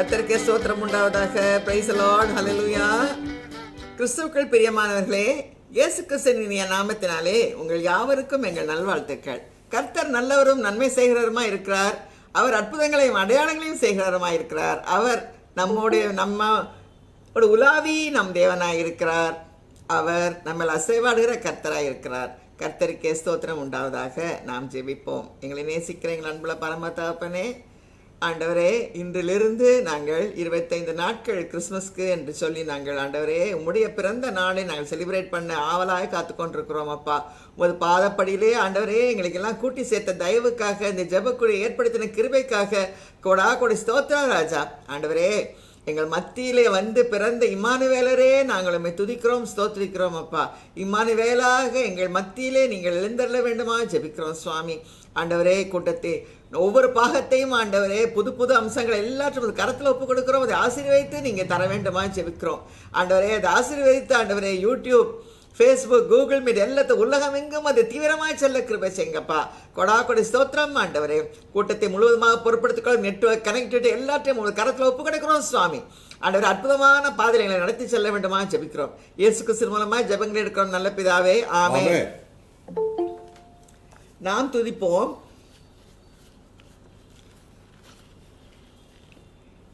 கர்த்தருக்கே ஸ்தோத்திரம் உண்டாவதாக. Praise the Lord. Hallelujah. கிறிஸ்துவுக்குள் பிரியமானவர்களே, இயேசு கிறிஸ்துவின் நாமத்தினாலே உங்கள் யாவருக்கும் எங்கள் நல்வாழ்த்துக்கள். கர்த்தர் நல்லவரும் நன்மை செய்கிறவருமா இருக்கிறார். அவர் அற்புதங்களையும் அடையாளங்களையும் செய்கிறவருமா இருக்கிறார். அவர் நம்மோட உலாவி நம் தேவனாய் இருக்கிறார். அவர் நம்மளை அசைவாடுகிற கர்த்தராய் இருக்கிறார். கர்த்தருக்கே ஸ்தோத்திரம் உண்டாவதாக. நாம் ஜெபிப்போம். எங்களை நேசிக்கிற எங்கள் அன்புள்ள பரம தகப்பனே, ஆண்டவரே, இன்றிலிருந்து நாங்கள் 25 நாட்கள் கிறிஸ்மஸ்க்கு என்று சொல்லி நாங்கள் ஆண்டவரே உம்முடைய பிறந்த நாளை நாங்கள் செலிப்ரேட் பண்ண ஆவலாக காத்து கொண்டிருக்கிறோம். அப்பா, உமது பாதப்படியிலே ஆண்டவரே எங்களுக்கெல்லாம் கூட்டி சேர்த்த தயவுக்காக, இந்த ஜெபக்குழி ஏற்படுத்தின கிருபைக்காக கொடா கொடி ஸ்தோத்திரம் ராஜா. ஆண்டவரே, எங்கள் மத்தியிலே வந்து பிறந்த இம்மானுவேலரே, நாங்கள் உம்மை துதிக்கிறோம், ஸ்தோத்திரிக்கிறோம். அப்பா, இம்மானுவேலாக எங்கள் மத்தியிலே நீங்கள் எழுந்தருள வேண்டுமா ஜெபிக்கிறோம் சுவாமி. ஆண்டவரே, கூட்டத்தை ஒவ்வொரு பாகத்தையும் ஆண்டவரே புது புது அம்சங்கள் எல்லாற்றும் கரத்தில் ஒப்பு கொடுக்கிறோம். அதை ஆசீர்வதித்து நீங்கள் தர வேண்டுமா ஜெபிக்கிறோம். ஆண்டவரே, அதை ஆசீர்வதித்து ஆண்டவரே யூடியூப், ஃபேஸ்புக், கூகுள் மீட் எல்லாத்தையும் உலகம் எங்கும் அது தீவிரமாய் செல்ல கிருபை செய்யுங்கப்பா. கொடா கொடி ஸ்தோத்திரம். ஆண்டவரே, கூட்டத்தை முழுவதுமாக பொறுப்படுத்திக்கொள்ள நெட்வொர்க் கனெக்டிவிட்டி எல்லாத்தையும் உங்களுக்கு கரத்தில் ஒப்பு கொடுக்கிறோம் சுவாமி. ஆண்டவர் அற்புதமான பாதைகளை நடத்தி செல்ல வேண்டுமா ஜெபிக்கிறோம். இயேசு கிறிஸ்து மூலமாக ஜெபங்கள் எடுக்கிறோம் நல்ல பிதாவே, ஆமென். நாம் துதிப்போம்.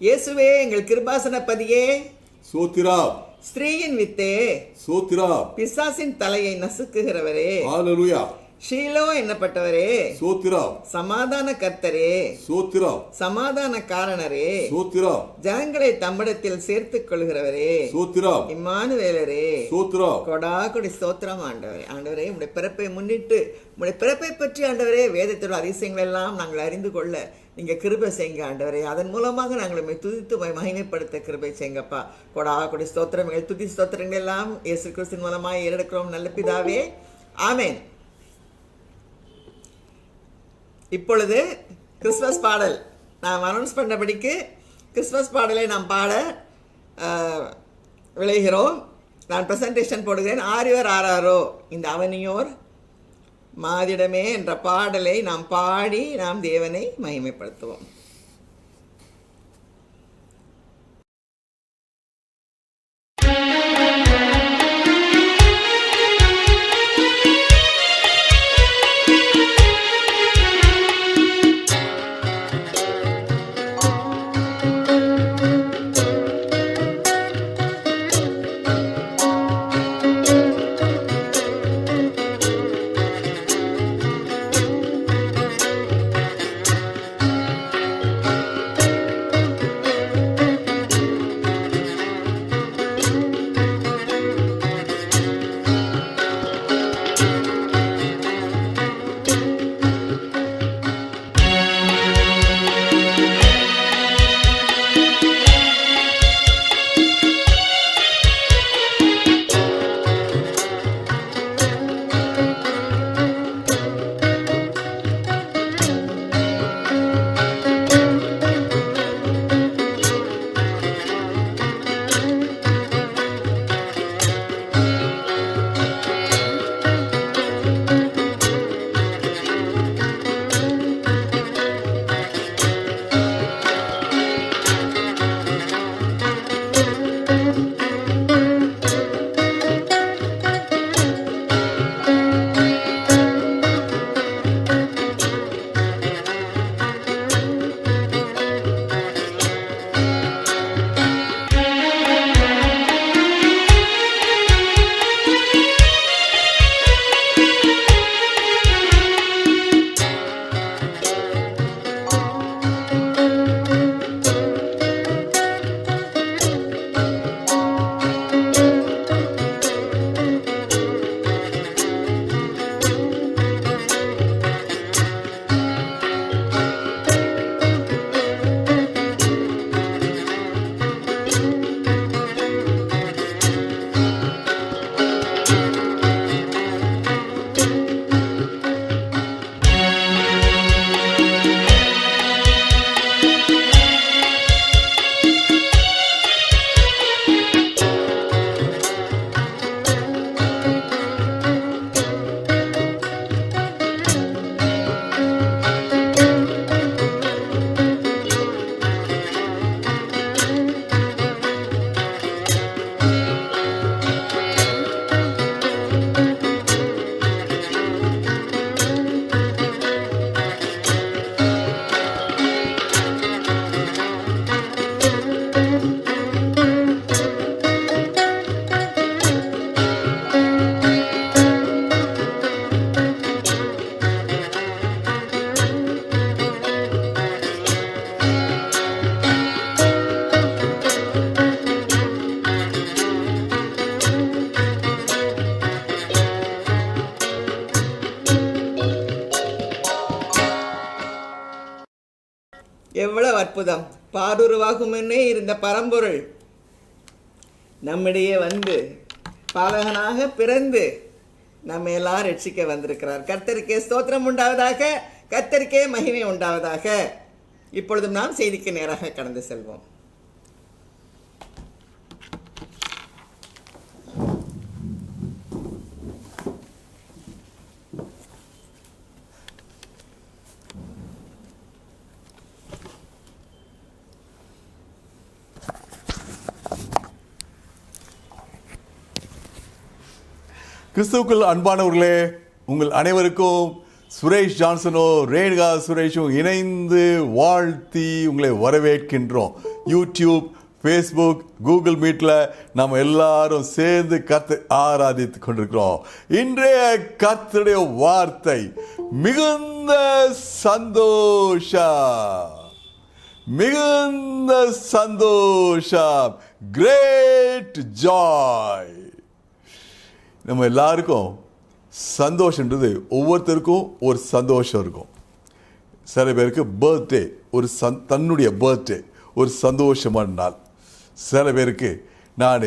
இயேசுவே எங்கள் கிருபாசனபதியே சோத்திரா. ஸ்திரீயின் வித்தே சோத்திரா. பிசாசின் தலையை நசுக்குகிறவரே ஹல்லேலூயா. ஷீலோ என்னப்பட்டவரே சோத்திரா. சமாதான கர்த்தரே சோத்திரா. சமாதான காரணரே சோத்திரா. ஜனங்களை தம்மிடத்தில் சேர்த்துக் கொள்கிறவரே சோத்திரா. இம்மானுவேலரே சோத்திரா. கொடா கொடி ஸ்தோத்திரம். ஆண்டவரே, ஆண்டவரே, உடைய பிறப்பை முன்னிட்டு உடைய பிறப்பை பற்றி ஆண்டவரே வேதத்தோட அதிசயங்கள் எல்லாம் நாங்கள் அறிந்து கொள்ள நீங்கள் கிருபை செய்யுங்க ஆண்டவரே. அதன் மூலமாக நாங்கள் உண்மை துதித்து மகிமைப்படுத்த கிருபை செய்யுங்கப்பா. கொடா கொடி ஸ்தோத்திரம். எங்கள் துதி ஸ்தோத்திரங்கள் எல்லாம் இயேசு கிறிஸ்துவின் மூலமாக ஏறெடுக்கிறோம் நல்ல பிதாவே, ஆமென். இப்பொழுது கிறிஸ்மஸ் பாடல் நாம் அனௌன்ஸ் பண்ணபடிக்கு கிறிஸ்மஸ் பாடலை நாம் பாட விளைகிறோம். நான் ப்ரெசன்டேஷன் போடுகிறேன். ஆரியோர் ஆராரோ இந்த அவனியோர் மாதிடமே என்ற பாடலை நாம் பாடி நாம் தேவனை மகிமைப்படுத்துவோம். அற்புதம்! பாடுருவாகுமென்னே இருந்த பரம்பொருள் நம்மிடையே வந்து பாலகனாக பிறந்து நம்ம எல்லாம் ரட்சிக்க வந்திருக்கிறார். கர்த்தருக்கே ஸ்தோத்திரம் உண்டாவதாக, கர்த்தருக்கே மகிமை உண்டாவதாக. இப்பொழுதும் நாம் செய்திக்கு நேராக கடந்து செல்வோம். கிறிஸ்துவுக்குள் அன்பானவர்களே, உங்கள் அனைவருக்கும் சுரேஷ் ஜான்சனோ ரேணுகா சுரேஷும் இணைந்து வாழ்த்தி உங்களை வரவேற்கின்றோம். யூடியூப், ஃபேஸ்புக், கூகுள் மீட்டில் நம்ம எல்லாரும் சேர்ந்து கர்த்தரை ஆராதித்து கொண்டிருக்கிறோம். இன்றைய கர்த்தருடைய வார்த்தை மிகுந்த சந்தோஷம், மிகுந்த சந்தோஷம், கிரேட் ஜாய். நம்ம எல்லாருக்கும் சந்தோஷன்றது ஒவ்வொருத்தருக்கும் ஒரு சந்தோஷம் இருக்கும். சில பேருக்கு பர்த்டே ஒரு தன்னுடைய பர்த்டே ஒரு சந்தோஷமான நாள். சில பேருக்கு நான்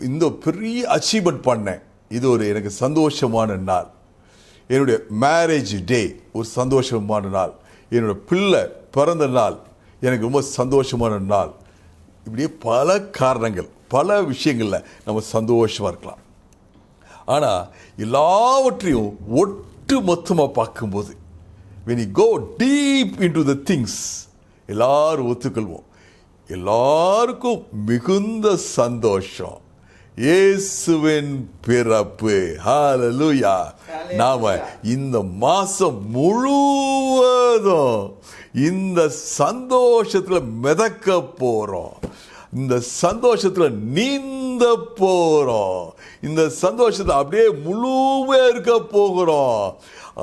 இந்த பெரிய அச்சீவ்மெண்ட் பண்ணேன், இது ஒரு எனக்கு சந்தோஷமான நாள். என்னுடைய மேரேஜ் டே ஒரு சந்தோஷமான நாள். என்னோடய பிள்ளை பிறந்த நாள் எனக்கு ரொம்ப சந்தோஷமான நாள். இப்படியே பல காரணங்கள், பல விஷயங்களில் நம்ம சந்தோஷமாக இருக்கலாம். ஆனால் எல்லாவற்றையும் ஒட்டு மொத்தமாக பார்க்கும்போது, when you go deep into the things, எல்லாரும் ஒத்துக்கொள்வோம், எல்லாருக்கும் மிகுந்த சந்தோஷம். இயேசுவின் பிறப்பு. ஹல்லேலூயா. நாம இந்த மாசம் முழுவதும் இந்த சந்தோஷத்துல மிதக்க போறோம், இந்த சந்தோஷத்துல நீந்த போறோம், இந்த சந்தோஷத்தை அப்படியே முழுமையா இருக்க போகிறோம்.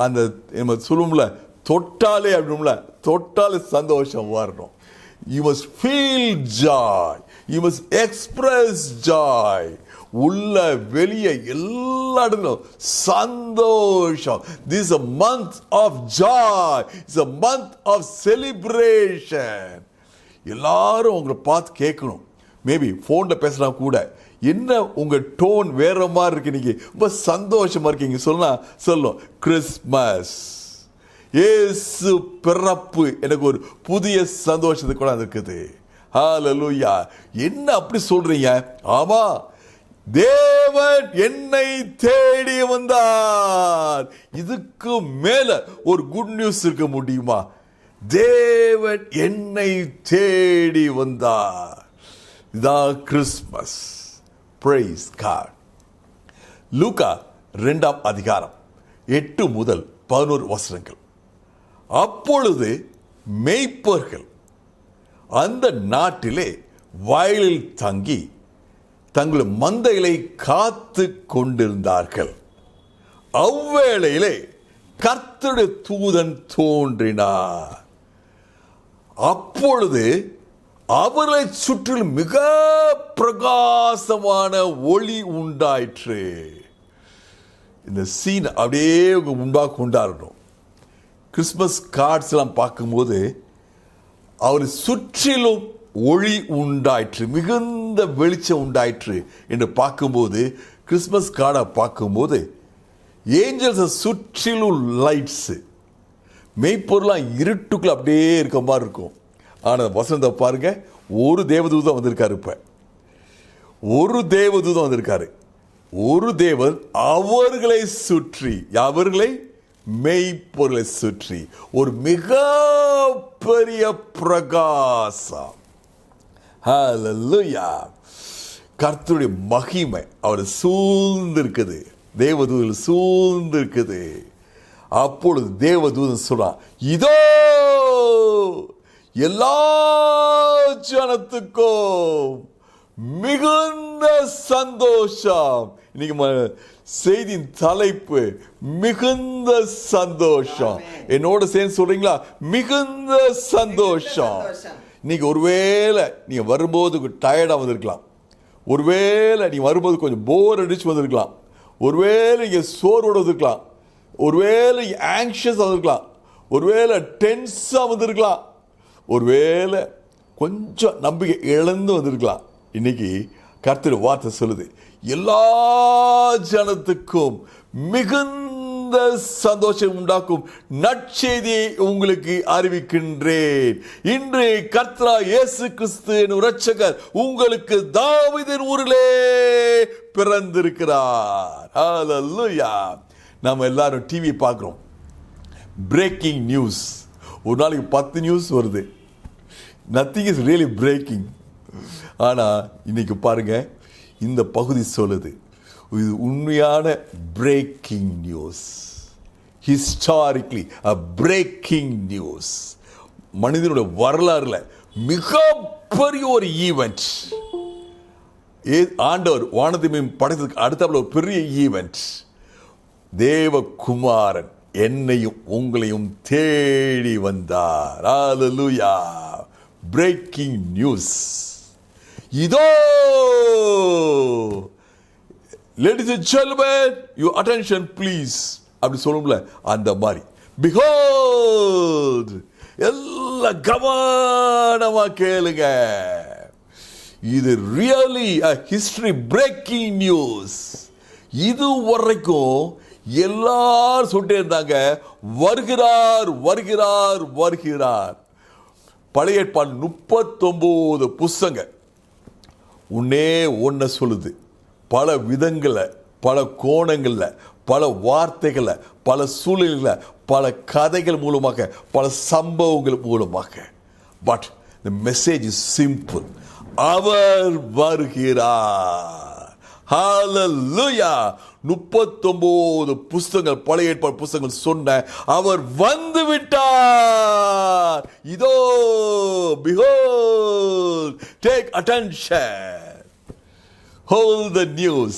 அந்த நம்ம சொல்லுவோம்ல, தொட்டாலே அப்படின்ல, தொட்டாலே சந்தோஷம் வரணும். You must feel joy, you must express joy. உள்ள வெளியே எல்லா இடத்துலையும் சந்தோஷம். This is a month of joy, it's a month of celebration. எல்லாரும் உங்களை பார்த்து கேட்கணும். மேபி ஃபோனில் பேசுனா கூட, என்ன உங்கள் டோன் வேற மாதிரி இருக்கு, இன்னைக்கு ரொம்ப சந்தோஷமா இருக்கீங்க சொல்லணும். கிறிஸ்மஸ், இயேசு பிறப்பு எனக்கு ஒரு புதிய சந்தோஷத்தை கூட இருக்குது. ஹல்லேலூயா. என்ன அப்படி சொல்றீங்க? ஆமா, தேவன் என்னை தேடி வந்தார். இதுக்கு மேல ஒரு குட் நியூஸ் இருக்க முடியுமா? தேவன் என்னை தேடி வந்தார். இதான் கிறிஸ்மஸ். Praise God. லூக்கா 2ஆம் அதிகாரம் 8 முதல் 11 வசனங்கள். அப்பொழுது மேய்ப்பர்கள் அந்த நாட்டிலே வயலில் தங்கி தங்கள் மந்தைகளை காத்து கொண்டிருந்தார்கள். அவ்வேளையிலே கர்த்தருடைய தூதன் தோன்றினார். அப்பொழுது அவர்களை சுற்றிலும் மிக பிரகாசமான ஒளி உண்டாயிற்று. இந்த சீன் அப்படியே முன்பாக கொண்டாடணும். கிறிஸ்மஸ் கார்ட்ஸ் எல்லாம் பார்க்கும்போது அவர் சுற்றிலும் ஒளி உண்டாயிற்று, மிகுந்த வெளிச்சம் உண்டாயிற்று என்று பார்க்கும்போது, கிறிஸ்மஸ் கார்டை பார்க்கும்போது ஏஞ்சல்ஸை சுற்றிலும் லைட்ஸு, மெய்ப்பொருளாக இருட்டுக்குள்ள அப்படியே இருக்க மாதிரி இருக்கும். ஆனால் வசனத்தை பாருங்க, ஒரு தேவதூதன் வந்திருக்காரு. இப்ப ஒரு தேவதூதன் வந்திருக்காரு. ஒரு தேவன் அவர்களை சுற்றி, அவர்களை மெய்ப்பொருளை சுற்றி ஒரு மிக பெரிய பிரகாசம். ஹல்லேலூயா. கர்த்தருடைய மகிமை அவரை சூழ்ந்திருக்குது, தேவதூதன் சூழ்ந்திருக்குது. அப்பொழுது தேவதூதன் சொல்றான், இதோ எல்லா ஜனத்துக்கும் மிகுந்த சந்தோஷம். இன்னைக்கு செய்தியின் தலைப்பு மிகுந்த சந்தோஷம். என்னோட சேர்ந்து சொல்றீங்களா? மிகுந்த சந்தோஷம். இன்னைக்கு ஒருவேளை நீங்க வரும்போது டயர்டா வந்திருக்கலாம், ஒருவேளை நீங்க வரும்போது கொஞ்சம் போர் அடிச்சு வந்திருக்கலாம், ஒருவேளை நீங்க சோர்வோட வந்திருக்கலாம், ஒருவேளை ஆங்ஷியஸ் வந்திருக்கலாம், ஒருவேளை டென்ஸா வந்திருக்கலாம், ஒருவேளை கொஞ்சம் நம்பிக்கை இழந்து வந்திருக்கலாம். இன்னைக்கு கர்த்தர் வார்த்தை சொல்லுது, எல்லா ஜனத்துக்கும் மிகுந்த சந்தோஷம் உண்டாக்கும் நற்செய்தியை உங்களுக்கு அறிவிக்கின்றேன். இன்று கர்த்தராகிய இயேசு கிறிஸ்து என்னும் இரட்சகர் உங்களுக்கு தாவீதின் ஊரிலே பிறந்திருக்கிறார். ஹல்லேலூயா. நாம எல்லாரும் டிவி பார்க்குறோம், பிரேக்கிங் நியூஸ். ஒரு நாளைக்கு 10 நியூஸ் வருது. Nothing is really breaking. ஆனால் இன்னைக்கு பாருங்க, இந்த பகுதி சொல்லுது, இது உண்மையான breaking news. Historically a breaking news. மனிதனுடைய வரலாறுல மிகப்பெரிய ஒரு ஈவெண்ட். ஆண்டவர் வானத்தையும் படைத்ததுக்கு அடுத்தாப்புல ஒரு பெரிய ஈவெண்ட். தேவகுமாரன் என்னையும் உங்களையும் தேடி வந்தார். ஹல்லேலூயா. Breaking news. இதோ, ladies and gentlemen, your attention please அப்படி சொல்லும்ல, அந்த மாதிரி. பிஹோல்ட், எல்லாம் கவனமா கேளுங்க. இது really a history breaking news. இது வரைக்கும் எல்லாரும் சொல்லிட்டே இருந்தாங்க, வருகிறார் வருகிறார் வருகிறார். பழைய ஏற்பாடு 39 புஸ்தகங்க உன்னே ஒன்ன சொல்லுது. பல விதங்களில், பல கோணங்களில், பல வார்த்தைகளில், பல சூழ்நிலைகளில், பல கதைகள் மூலமாக, பல சம்பவங்கள் மூலமாக. But the message is simple. அவர் வருகிறார். ஹல்லேலூயா. 39 புஸ்தகங்கள், பழைய ஏற்பாடு புஸ்தகங்கள் சொன்ன அவர் வந்து விட்டார். இதோ, behold, take attention, hold the news,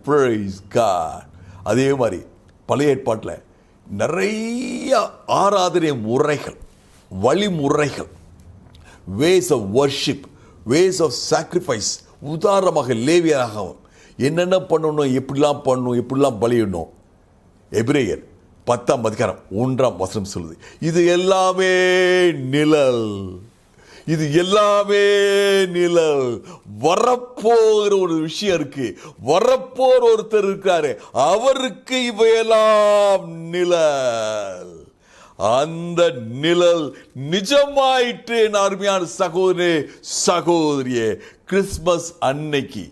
praise God. அதே மாதிரி பழைய ஏற்பாட்டில் நிறைய ஆராதனை முறைகள், வழிமுறைகள், ways of worship, ways of sacrifice. உதாரணமாக லேவியராகவும் என்னென்ன பண்ணணும், எப்படிலாம் பண்ணணும், எப்படிலாம் பலியிடணும். எபிரேயர் 10:1 சொல்லுது, இது எல்லாமே நிழல், இது எல்லாமே நிழல். வரப்போகிற ஒரு விஷயம் இருக்கு, வரப்போற ஒருத்தர் இருக்காரு, அவருக்கு இவையெல்லாம் நிழல். அந்த நிழல் நிஜமாயிற்று. என் அருமையான சகோதரே, சகோதரியே, கிறிஸ்மஸ் அன்னைக்கு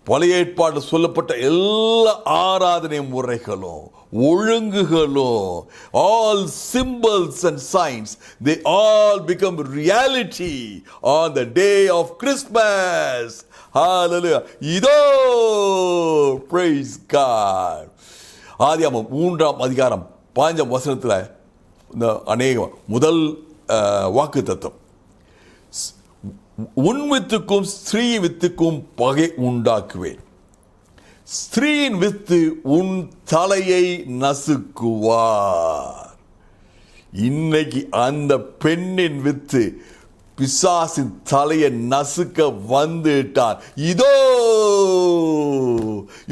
பழைய ஏற்பாடு சொல்லப்பட்ட எல்லா ஆராதனை முறைகளும், ஒழுங்குகளும், all symbols and signs, they all become reality on the day of Christmas. Hallelujah. இதோ, praise God. ஆதியாகமம் 3:15 இந்த அநேகம் முதல் வாக்கு தத்துவம், உன் வித்துக்கும் ஸ்திரீ வித்துக்கும் பகை உண்டாக்குவேன், ஸ்திரீயின் வித்து உன் தலையை நசுக்குவார். இன்னைக்கு அந்த பெண்ணின் வித்து பிசாசின் தலையை நசுக்க வந்துட்டான். இதோ,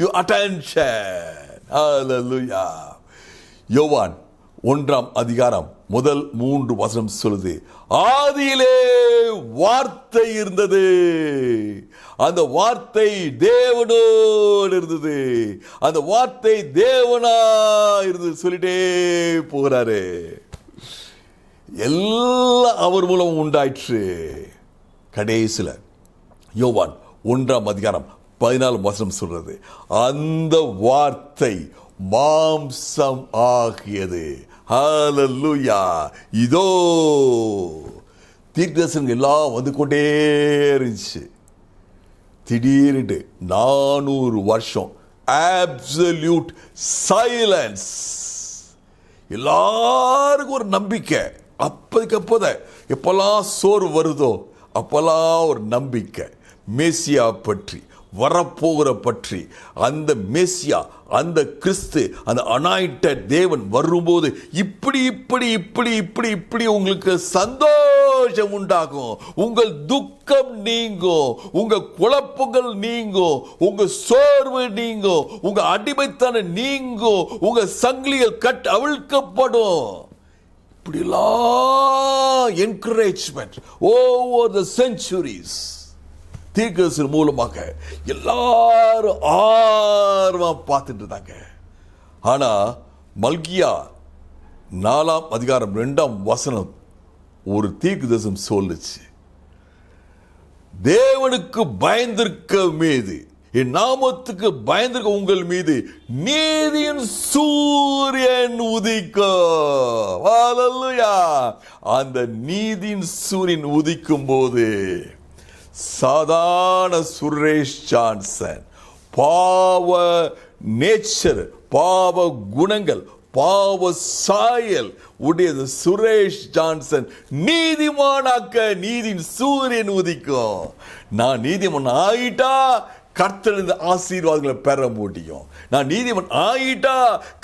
யூ அட்டென்ஷன். ஹல்லேலூயா. யோவான் 1:3 சொல்லுது, ஆதியிலே வார்த்தை இருந்தது, அந்த வார்த்தை தேவனோடு இருந்தது, அந்த வார்த்தை தேவனா இருந்தது சொல்லிட்டே போகிறாரு. எல்லாம் அவர் மூலம் உண்டாயிற்று. கடைசியில் யோவான் 1:14 சொல்றது, அந்த வார்த்தை மாம்சம் ஆகியது. ஹல்லேலூயா. இதோ, தீர்க்கதரிசனங்கள் எல்லாம் வந்து கொண்டே இருந்துச்சு. திடீர்னு 400 வருஷம் அப்சல்யூட் சைலன்ஸ். எல்லாருக்கும் ஒரு நம்பிக்கை. அப்போதைக்கு அப்போத எப்பெல்லாம் சோறு வருதோ அப்பெல்லாம் ஒரு நம்பிக்கை. மேசியா பற்றி, வரப்போகிற பற்றி, அந்த மேசியா, அந்த கிறிஸ்து, அந்த அனாயிண்டட் தேவன் வரும்போது இப்படி இப்படி இப்படி இப்படி இப்படி உங்களுக்கு சந்தோஷம் உண்டாகும். உங்கள் துக்கம் நீங்கும், உங்க குழப்பங்கள் நீங்கும், உங்க சோர்வு நீங்கும், உங்க அடிமைத்தனம் நீங்கும், உங்க சங்கிலிகள் அவிழ்க்கப்படும். இப்படிலாம் என்கரேஜ்மெண்ட் ஓவர் த செஞ்சுரிஸ் தீர்க்கதரிசனம் மூலமாக எல்லாரும் ஆர்வம் பார்த்துட்டு இருந்தாங்க. ஆனா மல்கியா 4:2 ஒரு தீர்க்கதரிசனம் சொல்லுச்சு, தேவனுக்கு பயந்திருக்க மீது, என் நாமத்துக்கு பயந்திருக்க உங்கள் மீது நீதியின் சூரியன் உதிக்கும். ஹல்லேலூயா. அந்த நீதியின் சூரியன் உதிக்கும் போது சாதாரண சுரேஷ் ஜான்சன் பாவ நேச்சர், பாவ குணங்கள், பாவ சாயல் உடைய சுரேஷ் ஜான்சன் நீதிமானாக்க நீதியின் சூரியன் உதிக்கும். நான் நீதிமான் ஆயிட்டா கர்த்தரின் ஆசீர்வாதங்களை பெற முடியும். நான் நீதிமான் ஆயிட்டா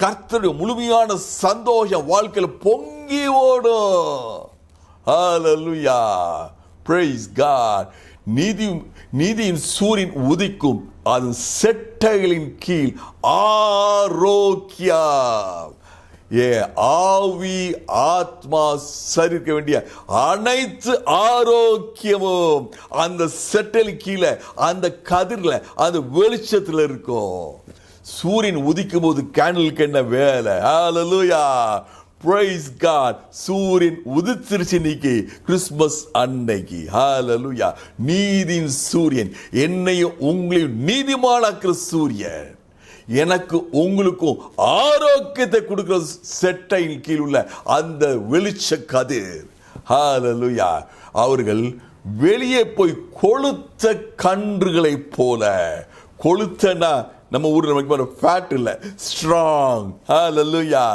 கர்த்தருடைய முழுமையான சந்தோஷம் வாழ்க்கையில் பொங்கி ஓடும். ஹல்லேலூயா. Praise God. நீதியின் சூரியன் உதிக்கும், அதன் செட்டைகளின் கீழ் ஆரோக்கியம். ஆவி ஆத்மா சரிக்க வேண்டிய அனைத்து ஆரோக்கியமும் அந்த செட்டல் கீழே, அந்த கதிரில், அந்த வெளிச்சத்தில் இருக்கும். சூரியன் உதிக்கும் போது கேண்டலுக்கு என்ன வேலை? ஹல்லேலூயா. Praise God. சூரியன் உதிச்சிருச்சு இன்னைக்கு கிறிஸ்மஸ் அன்னைக்கு. ஹல்லேலூயா. நீதியின் சூரியன், என்னையும் உங்களையும் நீதிமானாக்குற சூரியன், எனக்கு உங்களுக்கும் ஆரோக்கியத்தை கொடுக்கிற செட்டையின் கீழ் உள்ள அந்த வெளிச்ச கதிர். ஹல்லேலூயா. அவர்கள் வெளியே போய் கொளுத்த கன்றுகளை போல, கொளுத்தனா நம்ம ஊரில் நமக்கு ஃபேட் இல்லை, ஸ்ட்ராங். ஹல்லேலூயா.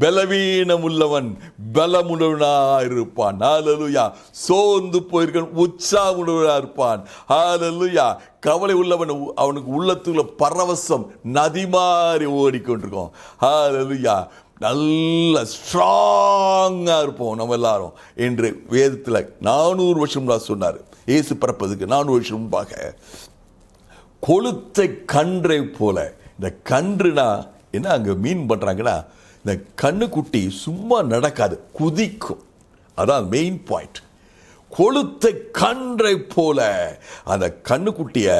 பலவீனம் உள்ளவன் பலமுள்ளவனா இருப்பான். ஹல்லேலூயா. சோர்ந்து போயிருக்கவன் உற்சாகமுள்ளவனா இருப்பான். ஹல்லேலூயா. கவலை உள்ளவன் அவனுக்கு உள்ளத்துக்குள்ள பரவசம் நதி மாதிரி ஓடிக்கொண்டிருக்கோம். ஹல்லேலூயா. நல்ல ஸ்ட்ராங்கா இருப்போம் நம்ம எல்லாரும் என்று வேதத்தில் 400 வருஷம் சொன்னார். இயேசு பிறப்பதுக்கு 400 வருஷம் முன்பாக கொளுத்த கன்றை போல. இந்த கன்றுனா என்ன அங்கே மீன் பண்ணுறாங்கன்னா, இந்த கண்ணுக்குட்டி சும்மா நடக்காது, குதிக்கும். அதான் மெயின் பாயிண்ட். கொளுத்த கன்றை போல அந்த கண்ணுக்குட்டியை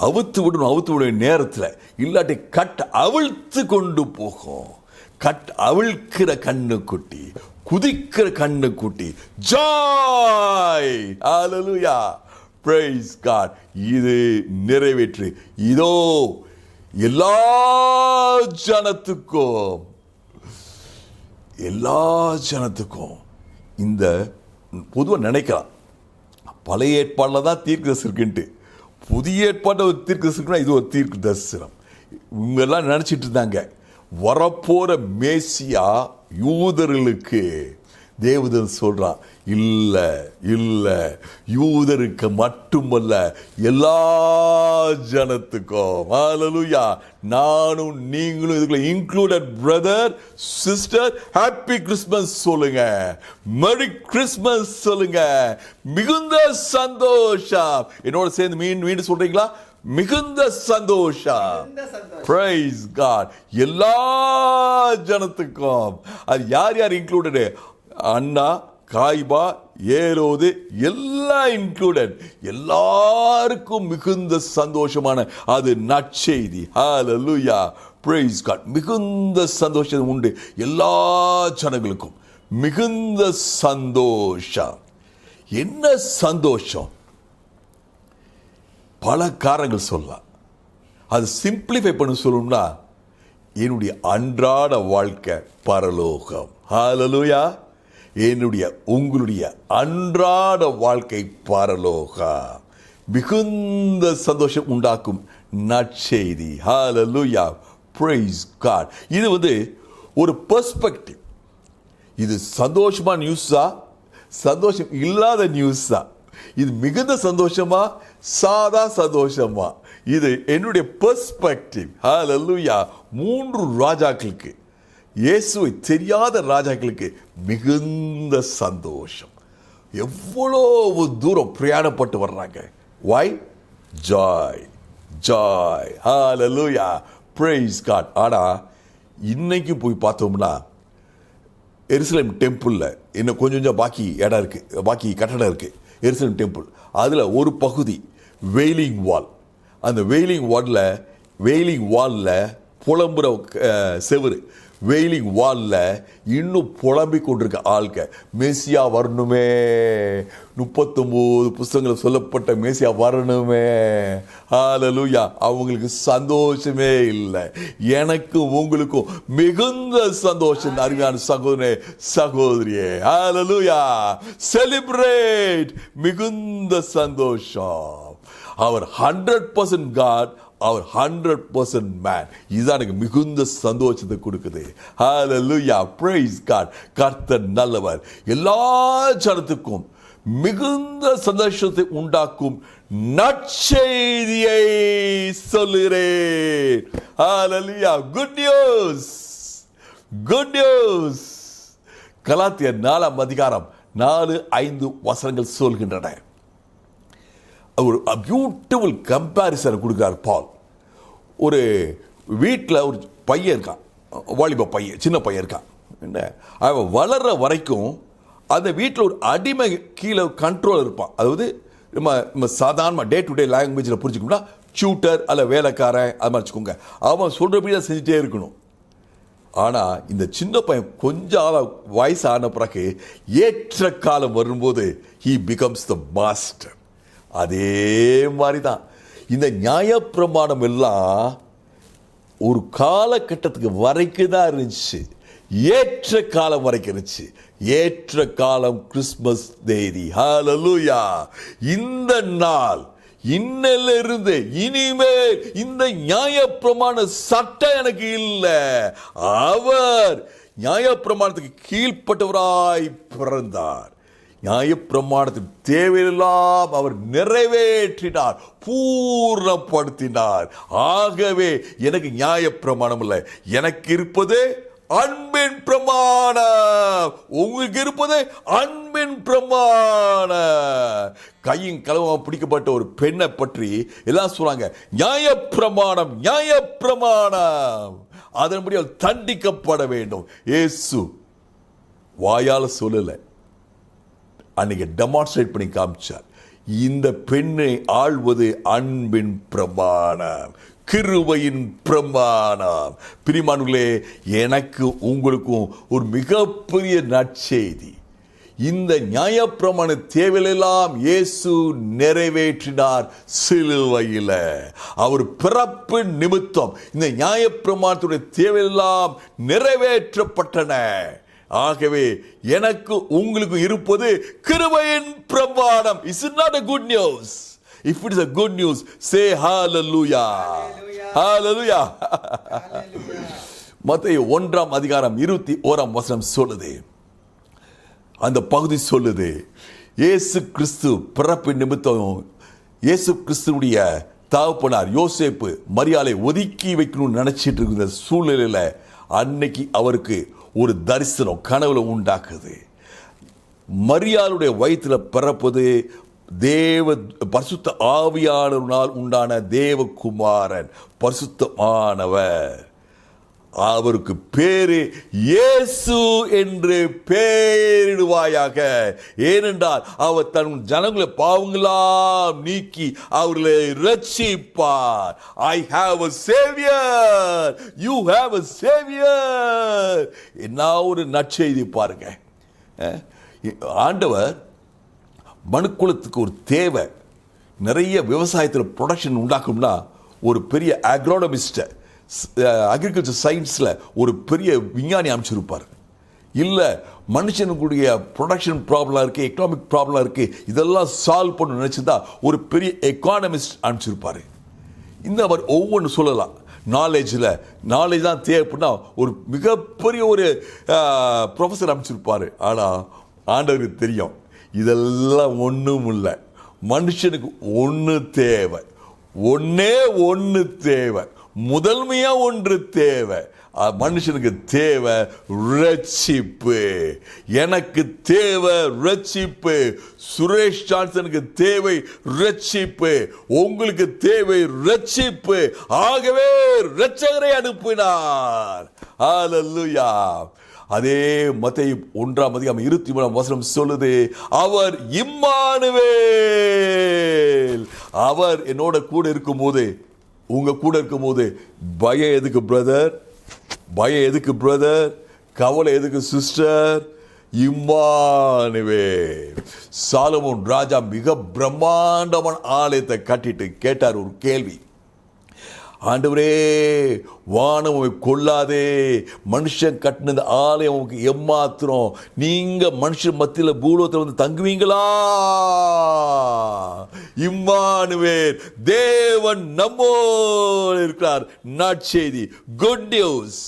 அவுத்து விடும் நேரத்தில், இல்லாட்டி அவிழ்த்து கொண்டு போகும். அவிழ்க்கிற கண்ணுக்குட்டி, குதிக்கிற கண்ணுக்குட்டி, ஜாய். ஹல்லேலூயா. Praise God. இது நிறைவேற்று. இதோ எல்லா ஜனத்துக்கும் இந்த பொதுவாக நினைக்கலாம், பழைய ஏற்பாடில் தான் தீர்க்கதரிசனம் இருக்குன்ட்டு. புதிய ஏற்பாட்டில் ஒரு தீர்க்கதரிசனம் இருக்குன்னா இது ஒரு தீர்க்க தரிசனம். இவங்கெல்லாம் நினச்சிட்டு இருந்தாங்க வரப்போற மேசியா யூதர்களுக்கு. தேவதூதன் சொல்றான், இல்ல இல்ல, யூதருக்கு மட்டுமல்ல எல்லா ஜனத்துக்கும். ஹல்லேலூயா. நானும் நீங்களும் இதுக்குள்ள included. Brother sister, happy Christmas சொல்லுங்க, மெரி கிறிஸ்மஸ் சொல்லுங்க. மிகுந்த சந்தோஷம். என்னோட சேர்ந்து மீண்டும் சொல்றீங்களா? மிகுந்த சந்தோஷம். Praise God. எல்லா ஜனத்துக்கும். அது யார் யார் இன்க்ளூடடு? அண்ணா, காய்பா, ஏரோது எல்லாம் இன்க்ளூடட். எல்லாருக்கும் மிகுந்த சந்தோஷமான அது நற்செய்தி. ஹல்லேலூயா. Praise God. மிகுந்த சந்தோஷம் உண்டு எல்லா ஜனங்களுக்கும். மிகுந்த சந்தோஷம். என்ன சந்தோஷம்? பல காரணங்கள் சொல்லலாம். அது சிம்பிளிஃபை பண்ண சொல்லணும்னா, என்னுடைய அன்றாட வாழ்க்கை பரலோகம். ஹல்லேலூயா. என்னுடைய உங்களுடைய அன்றாட வாழ்க்கை பரலோகம். மிகுந்த சந்தோஷம் உண்டாக்கும் நற்செய்தி. ஹல்லேலூயா. Praise God. இது ஒரு பெர்ஸ்பெக்டிவ். இது சந்தோஷமான நியூஸா, சந்தோஷம் இல்லாத நியூஸா? இது மிகுந்த சந்தோஷமா, சாதா சந்தோஷமா? இது என்னுடைய பெர்ஸ்பெக்டிவ். ஹல்லேலூயா. 3 ராஜாக்களுக்கு, இயேசுவை தெரியாத ராஜாக்களுக்கு மிகுந்த சந்தோஷம். எவ்வளவு தூரம் பிரயாணப்பட்டு வர்றாங்க. Why? Joy. Joy. Hallelujah. Praise God. ஆனா இன்னைக்கு போய் பார்த்தோம்னா எருசலேம் டெம்பிளில் இன்னும் கொஞ்சம் பாக்கி இடம் இருக்குது, பாக்கி கட்டடம் இருக்குது. எருசலேம் டெம்பிள் அதில் ஒரு பகுதி வெயிலிங் வால். அந்த வெயிலிங் வாலில் புலம்புற செவுரு, வெயிலிங் வாலில் இன்னும் புலம்பிக் கொண்டிருக்க ஆள்க மேசியா வரணுமே, 39 புஸ்தகங்கள் சொல்லப்பட்ட மேசியா வரணுமே. ஹல்லேலூயா. அவங்களுக்கு சந்தோஷமே இல்லை. எனக்கும் உங்களுக்கும் மிகுந்த சந்தோஷம் அருமையான சகோதரனே சகோதரியே. ஹல்லேலூயா. செலிப்ரேட். மிகுந்த சந்தோஷம். அவர் 100% God, அவர் 100% man. இதுதான் எனக்கு மிகுந்த சந்தோஷத்தை கொடுக்குது. ஹல்லேலூயா. praise God. கர்த்தர் நல்லவர். எல்லா ஜனத்துக்கும் மிகுந்த சந்தோஷத்தை உண்டாக்கும் நற்செய்தியை சொல்லுகிறேன். Hallelujah. Good news, good news. கலாத்தியர் 4ஆம் அதிகாரம் 4-5 வசனங்கள் சொல்கின்றன. ஒரு பியூட்டிஃபுல் கம்பேரிசன் கொடுக்குறார் பால். ஒரு வீட்டில் ஒரு பையன் இருக்கான், வாலிப பையன், சின்ன பையன் இருக்கான். என்ன, அவன் வளர்கிற வரைக்கும் அந்த வீட்டில் ஒரு அடிமை கீழே கண்ட்ரோல் இருப்பான். அதாவது நம்ம சாதாரண டே டு டே லாங்குவேஜில் புரிஞ்சுக்கணும்னா டியூட்டர் அல்ல வேலைக்காரன் அது மாதிரி வச்சுக்கோங்க. அவன் சொல்கிறபடி தான் செஞ்சுட்டே இருக்கணும். ஆனால் இந்த சின்ன பையன் கொஞ்சம் வயசு ஆன பிறகு ஏற்ற காலம் வரும்போது he becomes the master. அதே மாதிரி தான் இந்த நியாயப்பிரமாணம் எல்லாம் ஒரு காலகட்டத்துக்கு வரைக்கும் தான் இருந்துச்சு. ஏற்ற காலம் வரைக்கும் இருந்துச்சு. ஏற்ற காலம் கிறிஸ்மஸ் தேதி. ஹல்லேலூயா. இந்த நாள் இன்னிலிருந்து இனிமேல் இந்த நியாயப்பிரமாண சட்டம் எனக்கு இல்லை. அவர் நியாயப்பிரமாணத்துக்கு கீழ்ப்பட்டவராய் பிறந்தார். நியாயப்பிரமாணத்தின் தேவையெல்லாம் அவர் நிறைவேற்றினார், பூர்ணப்படுத்தினார். ஆகவே எனக்கு நியாயப்பிரமாணம் இல்லை, எனக்கு இருப்பது அன்பின் பிரமாணம். உங்களுக்கு இருப்பது அன்பின் பிரமாணம். கையும் களவமா பிடிக்கப்பட்ட ஒரு பெண்ணை பற்றி எல்லாம் சொல்றாங்க, நியாயப்பிரமாணம், நியாயப்பிரமாணம். அதன்படி அவர் தண்டிக்கப்பட வேண்டும். இயேசு வாயால சொல்லல, அன்னைக்கு டெமான்ஸ்ட்ரேட் பண்ணி காமிச்சார். இந்த பெண்ணை ஆள்வது அன்பின் பிரமாணம், கிருபையின் பிரமாணம். பிரியமானவர்களே, எனக்கு உங்களுக்கும் ஒரு மிகப்பெரிய நற்செய்தி. இந்த நியாயப்பிரமாண தேவையெல்லாம் இயேசு நிறைவேற்றினார் சிலுவையில். அவர் பிறப்பு நிமித்தம் இந்த நியாயப்பிரமாணத்துடைய தேவையெல்லாம் நிறைவேற்றப்பட்டன. ஆகவே எனக்கு உங்களுக்கு இருப்பது கிருபையின் பிரமாணம். Is it not a good news? If it is a good news, say hallelujah. Hallelujah. மத்தேயு 1ஆம் அதிகாரம் 21ஆம் வசனம் சொல்லுது, அந்த பகுதி சொல்லுது, இயேசு கிறிஸ்து பிறப்பு நிமித்தம் இயேசு கிறிஸ்துடைய தகப்பனார் யோசேப்பு மரியாதை ஒதுக்கி வைக்கணும்னு நினைச்சிட்டு இருக்கிற சூழ்நிலையில அன்னைக்கு அவருக்கு ஒரு தரிசனம் கனவுல உண்டாக்குது. மரியாளுடைய வயிற்றுல பிறப்பது தேவ பரிசுத்த ஆவியானவரால் உண்டான தேவகுமாரன், பரிசுத்தமானவர். அவருக்கு பேரு இயேசு என்று பெயரிடுவாயாக. ஏனென்றால் அவர் தன் ஜனங்களை பாவங்களாம் நீக்கி அவர்களை ரட்சிப்பார். I have a savior, you have a savior. என்ன ஒரு நற்செய்தி பாருங்க. ஆண்டவர் மனுக்குலத்துக்கு ஒரு தேவை, நிறைய விவசாயத்தில் ப்ரொடக்ஷன் உண்டாக்கும்னா ஒரு பெரிய அக்ரோனமிஸ்ட, அக்ரிகல்ச்சர் சயின்ஸில் ஒரு பெரிய விஞ்ஞானி அமைச்சிருப்பார். இல்லை மனுஷனுக்குடைய ப்ரொடக்ஷன் ப்ராப்ளம் இருக்குது, எக்கனாமிக் ப்ராப்ளம் இருக்குது, இதெல்லாம் சால்வ் பண்ண நினச்சிருந்தா ஒரு பெரிய எக்கானமிஸ்ட் அனுப்பிச்சிருப்பார். இந்த அவர் ஒவ்வொன்று சொல்லலாம். நாலேஜ் தான் தேவைப்படனா ஒரு மிகப்பெரிய ஒரு ப்ரொஃபஸர் அமைச்சிருப்பார். ஆனால் ஆண்டவருக்கு தெரியும் இதெல்லாம் ஒன்றும் இல்லை. மனுஷனுக்கு ஒன்று தேவை, ஒன்று தேவை, முதன்மையா ஒன்று தேவை. மனுஷனுக்கு தேவை ரட்சிப்பு. எனக்கு தேவை ரட்சிப்பு. சுரேஷ் ஜான்சனுக்கு தேவை ரட்சிப்பு. உங்களுக்கு தேவை ரட்சிப்பு. ஆகவே இரட்சகரை அனுப்பினார். ஹல்லேலூயா. அதே மத்தேயு 1:23 சொல்லுது, அவர் இம்மானுவேல். அவர் என்னோட கூட இருக்கும்போது, உங்க கூட இருக்கும்போது பயம் எதுக்கு பிரதர்? பயம் எதுக்கு பிரதர்? கவலை எதுக்கு சிஸ்டர்? இம்மானுவேல். சாலமோன் ராஜா மிக பிரம்மாண்டமான ஆலயத்தை கட்டிட்டு கேட்டார் ஒரு கேள்வி. ஆண்டவரே, வானம் கொள்ளாதே, மனுஷன் கட்டின ஆலயம் உங்களுக்கு எம்மாத்திரம், நீங்க மனுஷன் மத்தியில் பூலோகத்தில் வந்து தங்குவீங்களா? இம்மானுவேல், தேவன் நம்மோடு இருக்கிறார். நற்செய்தி, குட் நியூஸ்.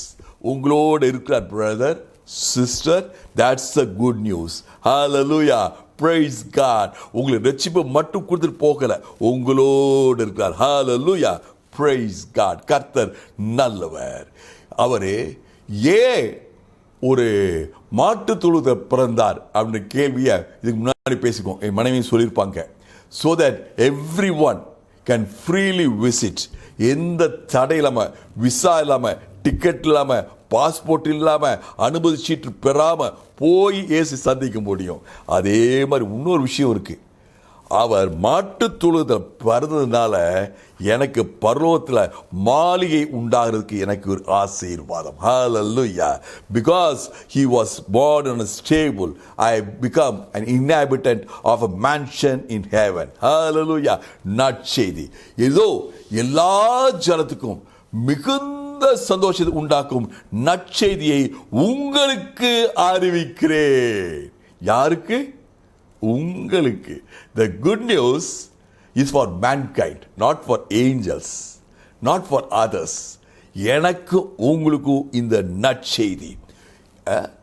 உங்களோடு இருக்கிறார் brother, sister. That's the good news. Hallelujah, praise God. உங்களுக்கு ரட்சிப்பு மட்டும் கொடுத்துட்டு போகல, உங்களோடு இருக்கிறார். ஹல்லேலூயா, praise God. கர்த்தர் நல்லவர். அவரே ஏன் ஒரு மாட்டு தொழுத பிறந்தார் அப்படின்னு கேள்வியை இதுக்கு முன்னாடி பேசிக்கோம். என் மனைவி சொல்லியிருப்பாங்க. so that everyone can freely visit. எந்த தடை இல்லாமல், விசா இல்லாமல், டிக்கெட் இல்லாமல், பாஸ்போர்ட் இல்லாமல், அனுமதி சீட்டு பெறாமல் போய் இயேசு சந்திக்க முடியும். அதே மாதிரி இன்னொரு விஷயம் இருக்கு. அவர் மாட்டு தொழுத பிறந்ததுனால எனக்கு பரலோகத்தில் மாளிகை உண்டாகிறதுக்கு எனக்கு ஒரு ஆசீர்வாதம். Hallelujah. Because he was born in a stable, I become an inhabitant of a mansion in heaven. Hallelujah. நற்செய்தி ஏதோ எல்லா ஜனத்துக்கும் மிகுந்த சந்தோஷத்தை உண்டாக்கும் நற்செய்தியை உங்களுக்கு அறிவிக்கிறேன். யாருக்கு? உங்களுக்கு. The good news is for mankind, not for angels, not for others. எனக்கு உங்களுக்கும் இந்த நற்செய்தி.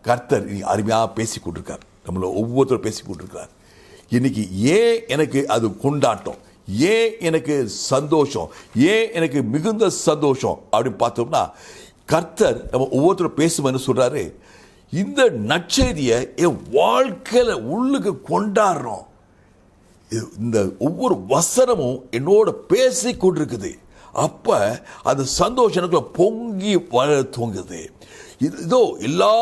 கர்த்தர் அருமையாக பேசி கொண்டிருக்கார், நம்மள ஒவ்வொருத்தரும் பேசி கொண்டிருக்கிறார். இன்னைக்கு ஏன் எனக்கு அது கொண்டாட்டம், ஏன் எனக்கு சந்தோஷம், ஏன் எனக்கு மிகுந்த சந்தோஷம் அப்படின்னு பார்த்தோம்னா, கர்த்தர் நம்ம ஒவ்வொருத்தரும் பேசுவேன்னு சொல்றாரு. இந்த நற்செய்தியை என் வாழ்க்கையில் உள்ளுக்கு கொண்டாடுறோம். இந்த ஒவ்வொரு வசனமும் என்னோட பேசி கொண்டிருக்குது. அப்ப அந்த சந்தோஷம் எனக்குள்ள பொங்கி வர தோங்குது. இதோ எல்லா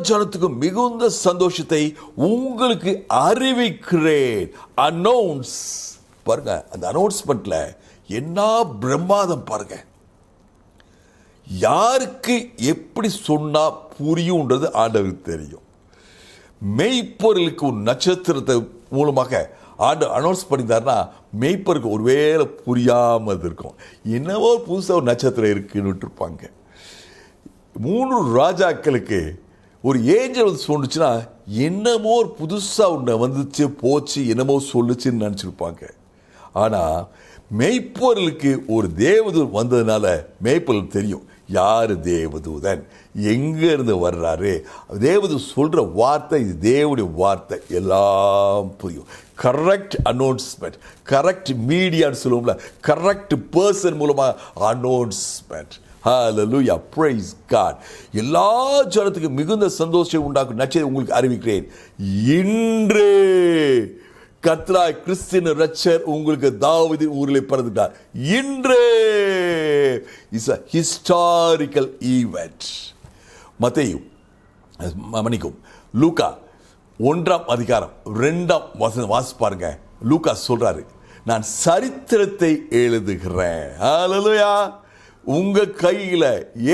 ஜனத்துக்கும் மிகுந்த சந்தோஷத்தை உங்களுக்கு அறிவிக்கிறேன். அனௌன்ஸ். பாருங்க, அந்த அனௌன்ஸ்மெண்ட்ல என்ன பிரம்மாதம் பாருங்க. யாருக்கு எப்படி சொன்னா புரியும்ன்றது ஆண்டவருக்கு தெரியும். மெய்ப்பொருளுக்கு ஒரு நட்சத்திரத்தை மூலமாக ஆண்டு அனௌன்ஸ் பண்ணிட்டாருன்னா மெய்ப்பருக்கு ஒருவேளை புரியாமல் இருக்கும். என்னவோ புதுசாக ஒரு நட்சத்திரம் இருக்குன்னு விட்டுருப்பாங்க. 3 ராஜாக்களுக்கு ஒரு ஏஞ்சல் வந்து சொன்னுச்சுன்னா என்னமோ ஒரு புதுசாக ஒன்று வந்துச்சு போச்சு, என்னமோ சொல்லுச்சுன்னு நினச்சிருப்பாங்க. ஆனால் மெய்ப்பொருளுக்கு ஒரு தேவதூதன் வந்ததுனால மெய்ப்பொருள் தெரியும் யார் தேவதூதன், எங்கேருந்து வர்றாரு, தேவதூதன் சொல்கிற வார்த்தை இது தேவனுடைய வார்த்தை, எல்லாம் புரியும். கரெக்ட் அனௌன்ஸ்மெண்ட், கரெக்ட் மீடியான்னு சொல்லுவோம்ல, கரெக்ட் பர்சன் மூலமாக அனௌன்ஸ்மெண்ட். Hallelujah, praise God. எல்லா ஜனத்துக்கும் மிகுந்த சந்தோஷம் உண்டாக்கும் நற்செய்தியை உங்களுக்கு அறிவிக்கிறேன். இன்று கர்த்தராய் கிறிஸ்தின் இரட்சகர் உங்களுக்கு தாவீதின் ஊரிலே பிறந்தார். இன்று இஸ் a historical event. மத்தேயு மன்னிக்கும், லூக்கா 1:2 வாசிப்பாருங்க. லூக்கா சொல்றாரு, நான் சரித்திரத்தை எழுதுகிறேன். ஹல்லேலூயா. உங்க கையில,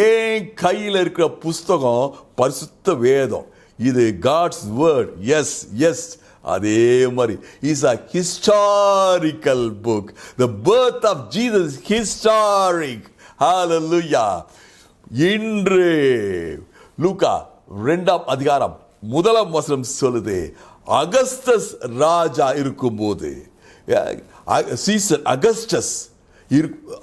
ஏன் கையில் இருக்கிற புஸ்தகம் பரிசுத்த வேதம். இது காட்ஸ் வேர்ட். எஸ் எஸ், அதே மாதிரி is a historical book. The birth of Jesus is historic. Hallelujah. இன்று லூக்கா 2:1 சொல்லுது, அகஸ்டஸ் ராஜா இருக்கும்போது, சீசர் அகஸ்டஸ்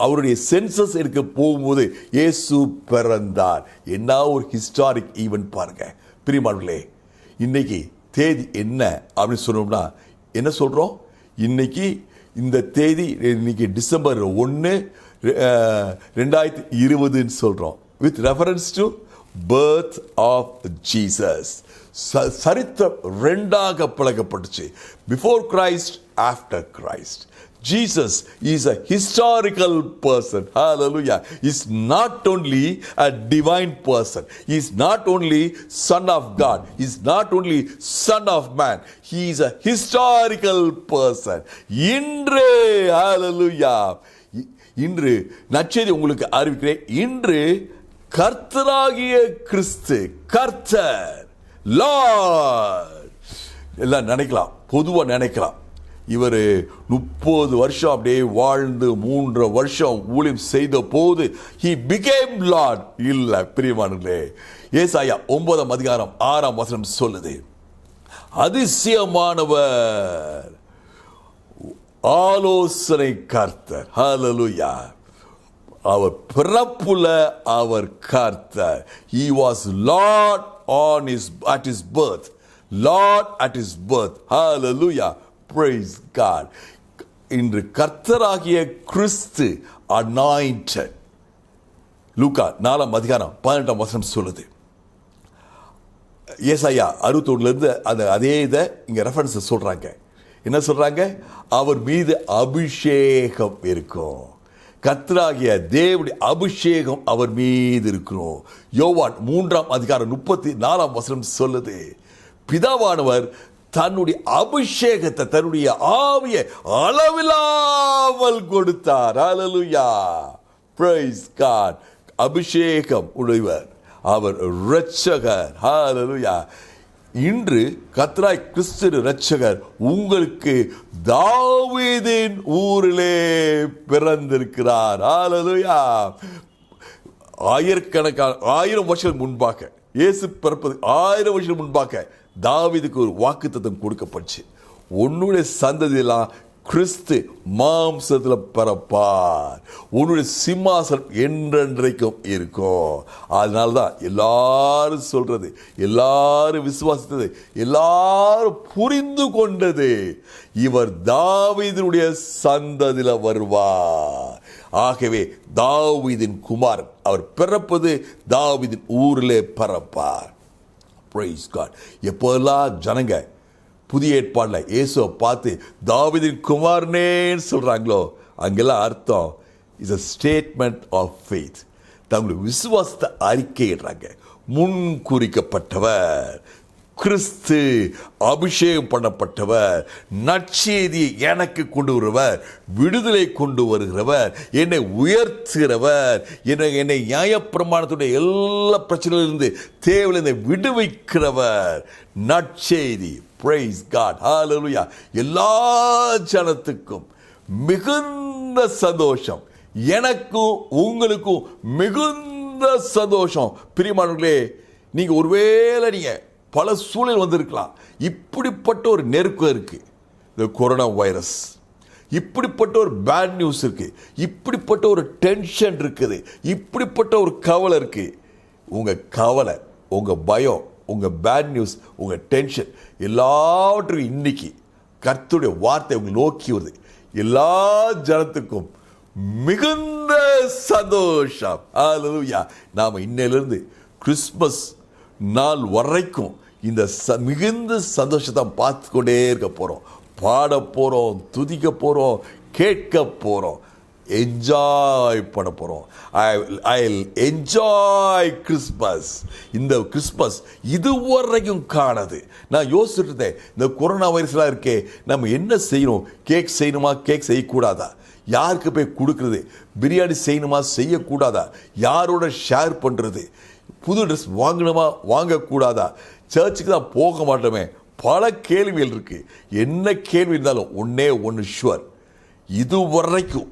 அவருடைய சென்சஸ் எடுக்க போகும்போது இயேசு பிறந்தார். என்ன ஒரு ஹிஸ்டாரிக் ஈவென்ட் பாருங்க பிரியமானவர்களே. இன்னைக்கு தேதி என்ன அப்படின்னு சொன்னோம்னா என்ன சொல்றோம்? இன்னைக்கு இந்த தேதி இன்னைக்கு டிசம்பர் 1, 2020 சொல்றோம். With reference to birth of Jesus. சரித்திரம் 2ஆக பழகப்பட்டுச்சு. Before Christ, after Christ. Jesus is a historical person. Hallelujah. He's not only a divine person. He's not only son of God. He's not only son of man. He is a historical person. இன்று hallelujah. இன்று நற்செய்தி உங்களுக்கு அறிவிக்கிறேன். இன்று கர்த்தராகிய கிறிஸ்து, கர்த்தர், Lord, எல்லாம் நினைக்கலாம், பொதுவா நினைக்கலாம். இவர் 30 வருஷம் அப்படியே வாழ்ந்து 3 வருஷம் ஊழியம் செய்த போது he became Lord. இல்ல பிரியமானவர்களே, ஏசாயா 9 அதிகாரம் 6 வசனம் சொல்லுது, அதிசயமானவர், ஆலோசனை கர்த்தர். ஹல்லேலூயா. அவர் பிறப்புல அவர் கர்த்தர். He was Lord at his birth. Lord at his birth. Hallelujah. Praise God. இன்று கர்த்தராகிய கிறிஸ்து anointed. லூக்கா 4 அதிகாரம் 18 வசனம் சொல்லுது. ஏசாயா 61 அதே இதை இங்க ரெஃபரன்ஸ் சொல்றாங்க. என்ன சொல்றாங்க? அவர் மீது அபிஷேகம் இருக்கும். கர்த்தராகிய தேவனுடைய அபிஷேகம் அவர் மீது இருக்கிறோம். யோவான் 3 அதிகாரம் 34 வசனம் சொல்லுது, பிதாவானவர் தன்னுடைய அபிஷேகத்தை, தன்னுடைய ஆவியை அளவில்லாமல் கொடுத்தார். ஹல்லேலூயா. Praise God. அபிஷேகம் உடையவர், அவர் இரட்சகர். ஹல்லேலூயா. இன்று கர்த்தராய் கிறிஸ்து இரட்சகர் உங்களுக்கு தாவீதின் ஊரிலே பிறந்திருக்கிறார். ஹல்லேலூயா. ஆயிரக்கணக்கான 1000 வருஷம் முன்பாக, இயேசு பிறப்பது 1000 வருஷம் முன்பாக தாவீதுக்கு ஒரு வாக்குத்தத்தம் கொடுக்கப்பட்டுச்சு. உன்னுடைய சந்ததியெல்லாம் கிறிஸ்து மாம்சத்தில் பிறப்பார், உன்னுடைய சிம்மாசனம் என்றென்றைக்கும் இருக்கும். அதனால தான் எல்லாரும் சொல்றது, எல்லாரும் விசுவாசித்தது, எல்லாரும் புரிந்து கொண்டது, இவர் தாவீதினுடைய சந்ததியில வருவார். ஆகவே தாவீதின் குமாரன், அவர் பிறப்பது தாவீதின் ஊரிலே பிறப்பார். Praise God. எப்போதெல்லாம் ஜனங்க புதிய ஏற்பாடுல இயேசுவை பார்த்து தாவீதின் குமாரனேன்னு சொல்றாங்களோ, அங்கெல்லாம் அர்த்தம் is a statement of faith. தங்களுடைய விசுவாசத்தை அறிக்கையிடுறாங்க. முன்குறிக்கப்பட்டவர் கிறிஸ்து, அபிஷேகம் பண்ணப்பட்டவர், நற்செய்தி எனக்கு கொண்டு வருவர், விடுதலை கொண்டு வருகிறவர், என்னை உயர்த்துகிறவர், என்னை நியாயப்பிரமாணத்துடைய எல்லா பிரச்சனையிலிருந்து தேவையிலிருந்து விடுவிக்கிறவர். நற்செய்தி. Praise God. Hallelujah. எல்லா ஜனத்துக்கும் மிகுந்த சந்தோஷம், எனக்கும் உங்களுக்கும் மிகுந்த சந்தோஷம். பிரியமானவர்களே, நீங்க ஒருவேளை நீங்க பல சூழல் வந்திருக்கலாம். இப்படிப்பட்ட ஒரு நெருக்கம் இருக்கு, இந்த கொரோனா வைரஸ், இப்படிப்பட்ட ஒரு பேட் நியூஸ் இருக்கு, இப்படிப்பட்ட ஒரு டென்ஷன் இருக்குது, இப்படிப்பட்ட ஒரு கவலை இருக்கு. உங்க கவலை, உங்க பயம், உங்க பேட் நியூஸ், உங்க டென்ஷன் எல்லாவற்றுக்கும் இன்னைக்கு கர்த்தருடைய வார்த்தை உங்களை நோக்கி வருது. எல்லா ஜனத்துக்கும் மிகுந்த சந்தோஷம். ஹல்லேலூயா. நாம இன்னையிலிருந்து கிறிஸ்மஸ் நாள் வரைக்கும் இந்த மிகுந்த சந்தோஷத்தை பார்த்து கொண்டே இருக்க போறோம், பாட போறோம், துதிக்க போறோம், கேட்க போறோம், என்ஜாய் பண்ண போறோம். I enjoy Christmas. இந்த கிறிஸ்மஸ் இதுவரைக்கும் காணது. நான் யோசிச்சுட்டு இருந்தேன், இந்த கொரோனா வைரஸ்லாம் இருக்கே, நம்ம என்ன செய்யணும்? கேக் செய்யணுமா, கேக் செய்யக்கூடாதா? யாருக்கு போய் கொடுக்கறது? பிரியாணி செய்யணுமா, செய்யக்கூடாதா? யாரோட ஷேர் பண்றது? புது ட்ரெஸ் வாங்கணுமா, வாங்கக்கூடாதா? சர்ச்சுக்கு தான் போக மாட்டோமே. பல கேள்விகள் இருக்கு. என்ன கேள்வி இருந்தாலும் ஒன்று ஷுவர், இதுவரைக்கும்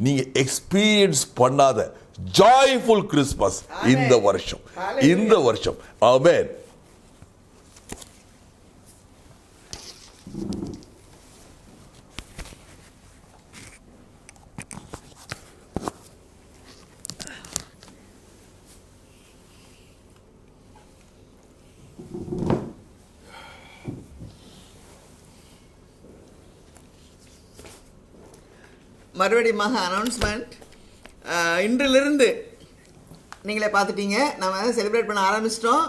நீங்க எக்ஸ்பீரியன்ஸ் பண்ணாத ஜாய்ஃபுல் கிறிஸ்மஸ் இந்த வருஷம். ஆமென். மறுபடியும் அனௌன்ஸ்மெண்ட். இன்றிலிருந்து நீங்களே பார்த்துட்டீங்க, நம்ம செலிப்ரேட் பண்ண ஆரம்பிச்சிட்டோம்.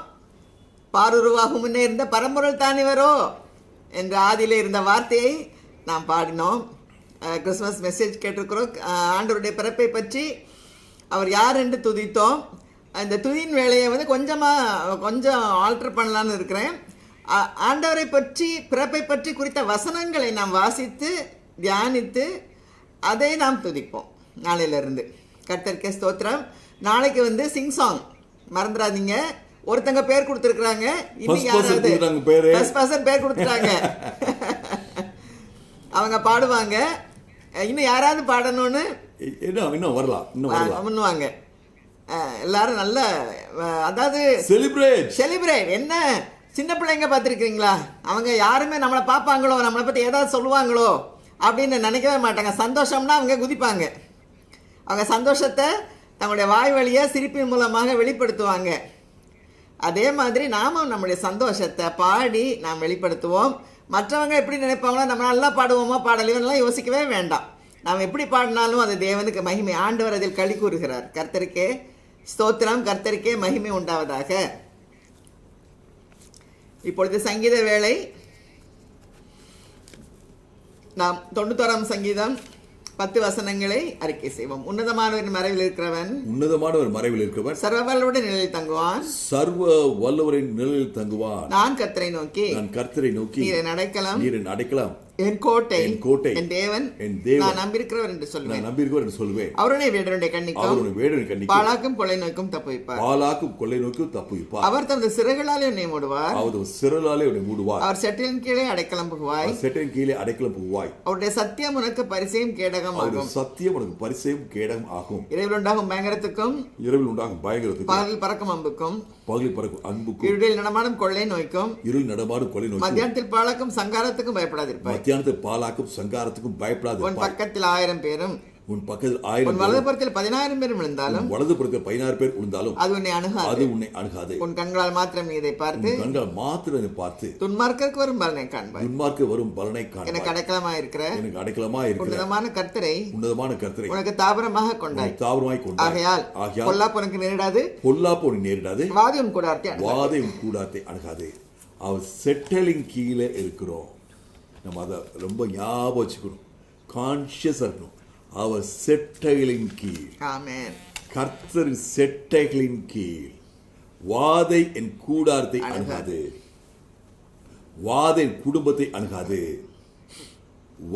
பாருருவாகும் முன்னே இருந்த பரம்பொருள் தானே வரோ என்ற ஆதியிலே இருந்த வார்த்தையை நாம் பாடினோம். கிறிஸ்மஸ் மெசேஜ் கேட்டிருக்கிறோம். ஆண்டவருடைய பிறப்பை பற்றி அவர் யார் என்று துதித்தோம். இந்த துதியின் வேலையை வந்து கொஞ்சம் ஆல்டர் பண்ணலான்னு இருக்கிறேன். ஆண்டவரை பற்றி பிறப்பை பற்றி குறித்த வசனங்களை நாம் வாசித்து தியானித்து அதை நாம் துதிப்போம் நாளையிலிருந்து. கர்த்தருக்கே ஸ்தோத்திரம். நாளைக்கு வந்து சிங் சாங் மறந்துடாதீங்க. ஒருத்தங்க பேர் கொடுத்துருக்குறாங்க, இன்னும் யாராவது ஃபர்ஸ்ட் பர்சன் பேர் கொடுத்துட்டாங்க. அவங்க பாடுவாங்க. இன்னும் யாராவது பாடணும்னு இன்னும் வரலாம் பண்ணுவாங்க. எல்லாரும் நல்ல, அதாவது செலிப்ரேட். என்ன சின்ன பிள்ளைங்க பார்த்துருக்கீங்களா? அவங்க யாருமே நம்மளை பார்ப்பாங்களோ, நம்மளை பற்றி ஏதாவது சொல்லுவாங்களோ அப்படின்னு நினைக்கவே மாட்டாங்க. சந்தோஷம்னா அவங்க குதிப்பாங்க. அவங்க சந்தோஷத்தை தங்களுடைய வாய் வழியாக சிரிப்பின் மூலமாக வெளிப்படுத்துவாங்க. அதே மாதிரி நாமும் நம்முடைய சந்தோஷத்தை பாடி நாம் வெளிப்படுத்துவோம். மற்றவங்க எப்படி நினைப்பாங்களோ, நம்ம நல்லா பாடுவோமா பாடலையோலாம் யோசிக்கவே வேண்டாம். நாம் எப்படி பாடினாலும் அது தேவனுக்கு மகிமை. ஆண்டவர் அதில் களி கூறுகிறார். கர்த்தருக்கே ஸ்தோத்திரம், கர்த்தருக்கே மகிமை உண்டாவதாக. இப்பொழுது சங்கீத வேளை. நாம் 91ஆம் சங்கீதம் 10 வசனங்களை அறிக்கை செய்வோம். உன்னதமானவர் மறைவில் இருக்கிறவன் சர்வ வல்லவருடைய நிழலில் தங்குவான். நான் கர்த்தரை நோக்கி நீரின் அடைக்கலம் என் கோட்டை என் தேவன் நான் நம்பியிருக்கிறவர் என்று சொல்லுவேன். அவருடைய வேடனுடைய கண்ணிக்கும் பாலாக்கும் கொள்ளை நோய்க்கும் தப்புவிப்பார். அவர் தனது சிறகுகளாலே என்னை மூடுவார். அவர் செட்டிலின் கீழே அடைக்கலம் புகுவாய். அவருடைய சத்தியம் உனக்கு பரிசையும் கேடகம் ஆகும். இரவில் உண்டாகும் பயங்கரத்துக்கும் பகலில் பறக்கும் அம்புக்கும் இருளில் நடமாடும் கொள்ளை நோய்க்கும் மத்தியானத்தில் பாலாக்கும் சங்காரத்துக்கும் பயப்படாதிருப்பாய். உன் பக்கத்தில் 1000 பேரும் உன் வலதுபுறத்தில் 10,000 பேர் விழுந்தாலும் அது உன்னை அணுகாது. உன் கண்களால் மாத்திரம் இதை பார்த்து துன்மார்க்கருக்கு வரும் பலனை காண்பாய். எனக்கு அடைக்கலமாக இருக்கிற உன்னதமான கர்த்தரை உனக்கு தாபரமாக கொண்டாய். ஆகையால் பொல்லாப்பு உனக்கு நேரிடாது. வாதை உன் கூடாரத்தை அணுகாது. அவர் செட்டிலிங் கீழே இருக்கிறோம். நம்ம அதை ரொம்ப ஞாபகம் வச்சுக்கணும், கான்ஷியஸா இருக்கணும். அவர் செட்டைகளின் கீழ், கர்த்தர் செட்டைகளின் கீழ். வாதை என் கூடாரத்தை அணுகாது. வாதை என் குடும்பத்தை அணுகாது.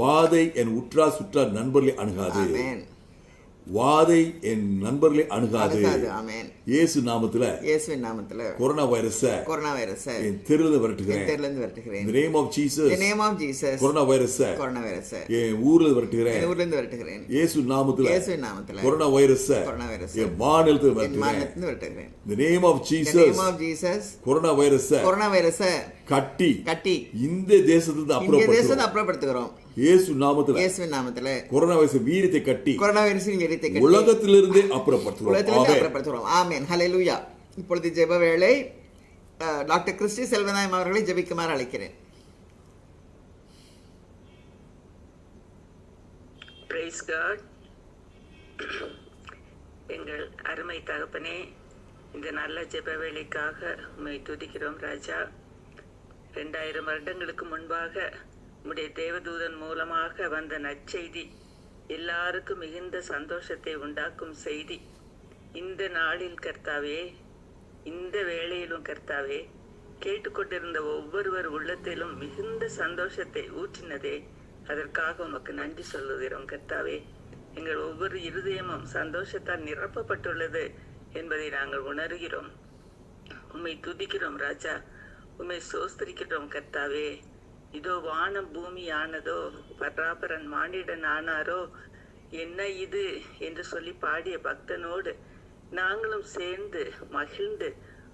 வாதை என் உற்றார் சுற்றார் நண்பர்களை அணுகாது. வாதை என் நண்பர்களை அணுகாது. இயேசுவின் நாமத்துல கொரோனா வைரஸை என் தெருவில் விரட்டுகிறேன். In the name of Jesus corona வைரஸை என் ஊர்ல விரட்டுகிறேன். இயேசுவின் நாமத்துல கொரோனா வைரஸை என் மாநிலத்தில் விரட்டுகிறேன். In the name of Jesus corona வைரஸை கட்டி இந்த தேசத்தை அப்புறப்படுத்துகிறோம். இயேசுவின் நாமத்துல கொரோனா வைரஸின் வீரியத்தை கட்டி உலகத்திலிருந்து அப்புறப்படுத்துகிறோம். ஆமென். ஹல்லேலூயா. இப்பொழுது ஜெப வேளை. டாக்டர் கிறிஸ்டி செல்வநாயம் அவர்களை ஜெபிக்குமாறு அழைக்கிறேன். Praise God. எங்கள் அருமை தகப்பனே, இந்த நல்ல ஜெப வேளைக்காக உம்மை துதிக்கிறோம் ராஜா. 2000 வருடங்களுக்கு முன்பாக உம்முடைய தேவதூதன் மூலமாக வந்த நற்செய்தி எல்லாருக்கும் மிகுந்த சந்தோஷத்தை உண்டாக்கும் செய்தி. இந்த நாளில் கர்த்தாவே, இந்த வேளையிலும் கர்த்தாவே, கேட்டுக்கொண்டிருந்த ஒவ்வொருவர் உள்ளத்திலும் மிகுந்த சந்தோஷத்தை ஊற்றினதே, அதற்காக உமக்கு நன்றி சொல்லுகிறோம் கர்த்தாவே. எங்கள் ஒவ்வொரு இருதயமும் சந்தோஷத்தால் நிரப்பப்பட்டுள்ளது என்பதை நாங்கள் உணர்கிறோம். உம்மை துதிக்கிறோம் ராஜா, உம்மை சோஸ்திரிக்கிறோம் கர்த்தாவே. இதோ வானம் பூமி ஆனதோ, பராபரன் மானிடன் ஆனாரோ, என்ன இது என்று சொல்லி பாடிய பக்தனோடு நாங்களும் சேர்ந்து மகிழ்ந்து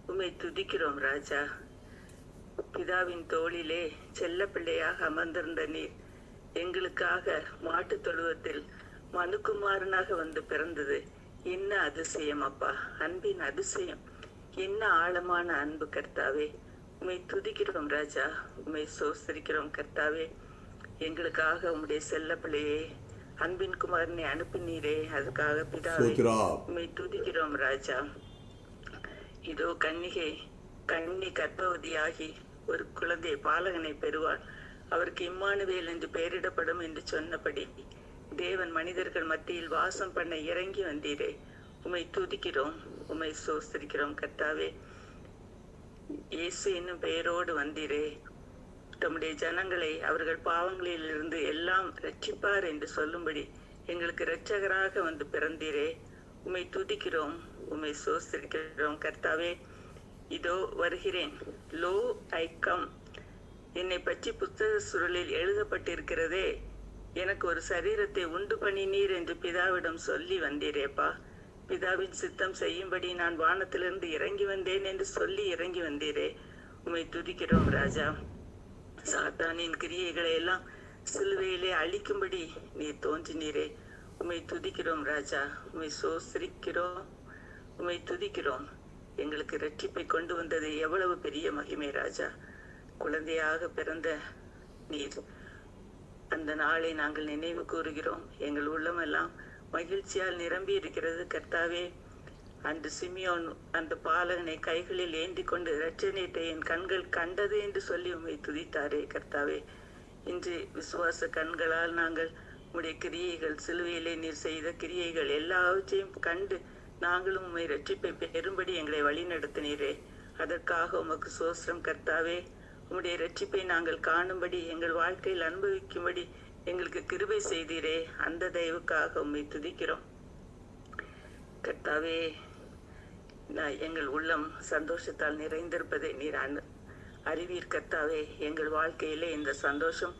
உம்மை துதிக்கிறோம் ராஜா. பிதாவின் தோளிலே செல்ல பிள்ளையாக அமர்ந்திருந்த நீர் எங்களுக்காக மாட்டு தொழுவத்தில் மனுக்குமாரனாக வந்து பிறந்தது என்ன அதிசயம் அப்பா, அன்பின் அதிசயம், என்ன ஆழமான அன்பு கர்த்தாவே. உம்மை துதிக்கிறோம் ராஜா, உம்மை சோஸ்திரிக்கிறோம் கர்த்தாவே. எங்களுக்காக உம்முடைய செல்ல பிள்ளையே அன்பின் குமாரனை அனுப்பினீரே, அதுக்காக பிதாவே உம்மை துதிக்கிறோம் ராஜா. இதோ கன்னி கர்ப்பவதியாகி ஒரு குழந்தை பாலகனை பெறுவாள், அவருக்கு இம்மானுவேல் என்று பெயரிடப்படும் என்று சொன்னபடி தேவன் மனிதர்கள் மத்தியில் வாசம் பண்ண இறங்கி வந்தீரே. உம்மை துதிக்கிறோம், உம்மை சோஸ்திரிக்கிறோம் கர்த்தாவே. இயேசு என்னும் பெயரோடு வந்தீரே. தம்முடைய ஜனங்களை அவர்கள் பாவங்களிலிருந்து எல்லாம் ரட்சிப்பார் என்று சொல்லும்படி எங்களுக்கு இரட்சகராக வந்து பிறந்தீரே. உம்மை துதிக்கிறோம், உம்மை சோஸ்திரிக்கிறோம் கர்த்தாவே. இதோ வருகிறேன், லோ ஐ கம். என்னை பற்றி புத்தக சுருளில் எழுதப்பட்டிருக்கிறதே. எனக்கு ஒரு சரீரத்தை உண்டு பண்ணினீர் என்று பிதாவிடம் சொல்லி வந்தீரேப்பா. பிதாவின் சித்தம் செய்யும்படி நான் வானத்திலிருந்து இறங்கி வந்தேன் என்று சொல்லி இறங்கி வந்தீரே. உம்மை துதிக்கிறோம் ராஜா. சாத்தானின் கிரியைகளை எல்லாம் சிலுவையிலே அழிக்கும்படி நீர் தோன்றினீரே. உம்மை துதிக்கிறோம் ராஜா, உம்மை சோஸ்திரிக்கிறோம், உம்மை துதிக்கிறோம். எங்களுக்கு இரட்சிப்பை கொண்டு வந்தது எவ்வளவு பெரிய மகிமை ராஜா. குழந்தையாக பிறந்த நீர், அந்த நாளை நாங்கள் நினைவு கூறுகிறோம். எங்கள் உள்ளமெல்லாம் மகிழ்ச்சியால் நிரம்பி இருக்கிறது கர்த்தாவே. அன்று சிமியோன் அந்த பாலகனை கைகளில் ஏந்தி கொண்டு இரட்சணியத்தை என் கண்கள் கண்டது என்று சொல்லி உம்மை துதித்தாரே கர்த்தாவே. இன்று விசுவாச கண்களால் நாங்கள் உம்முடைய கிரியைகள், சிலுவையிலே நீர் செய்த கிரியைகள் எல்லாவற்றையும் கண்டு நாங்களும் உம்மை இரட்சிப்பை பெறும்படி எங்களை வழி நடத்தினீரே. அதற்காக உமக்கு சோஸ்திரம் கர்த்தாவே. உம்முடைய இரட்சிப்பை நாங்கள் காணும்படி, எங்கள் வாழ்க்கையில் அனுபவிக்கும்படி எங்களுக்கு கிருபை செய்தீரே. அந்த தயவுக்காக உம்மை துதிக்கிறோம் கர்த்தாவே. எங்கள் உள்ளம் சந்தோஷத்தால் நிறைந்திருப்பதை நீர் அறிவீர் கர்த்தாவே. எங்கள் வாழ்க்கையிலே இந்த சந்தோஷம்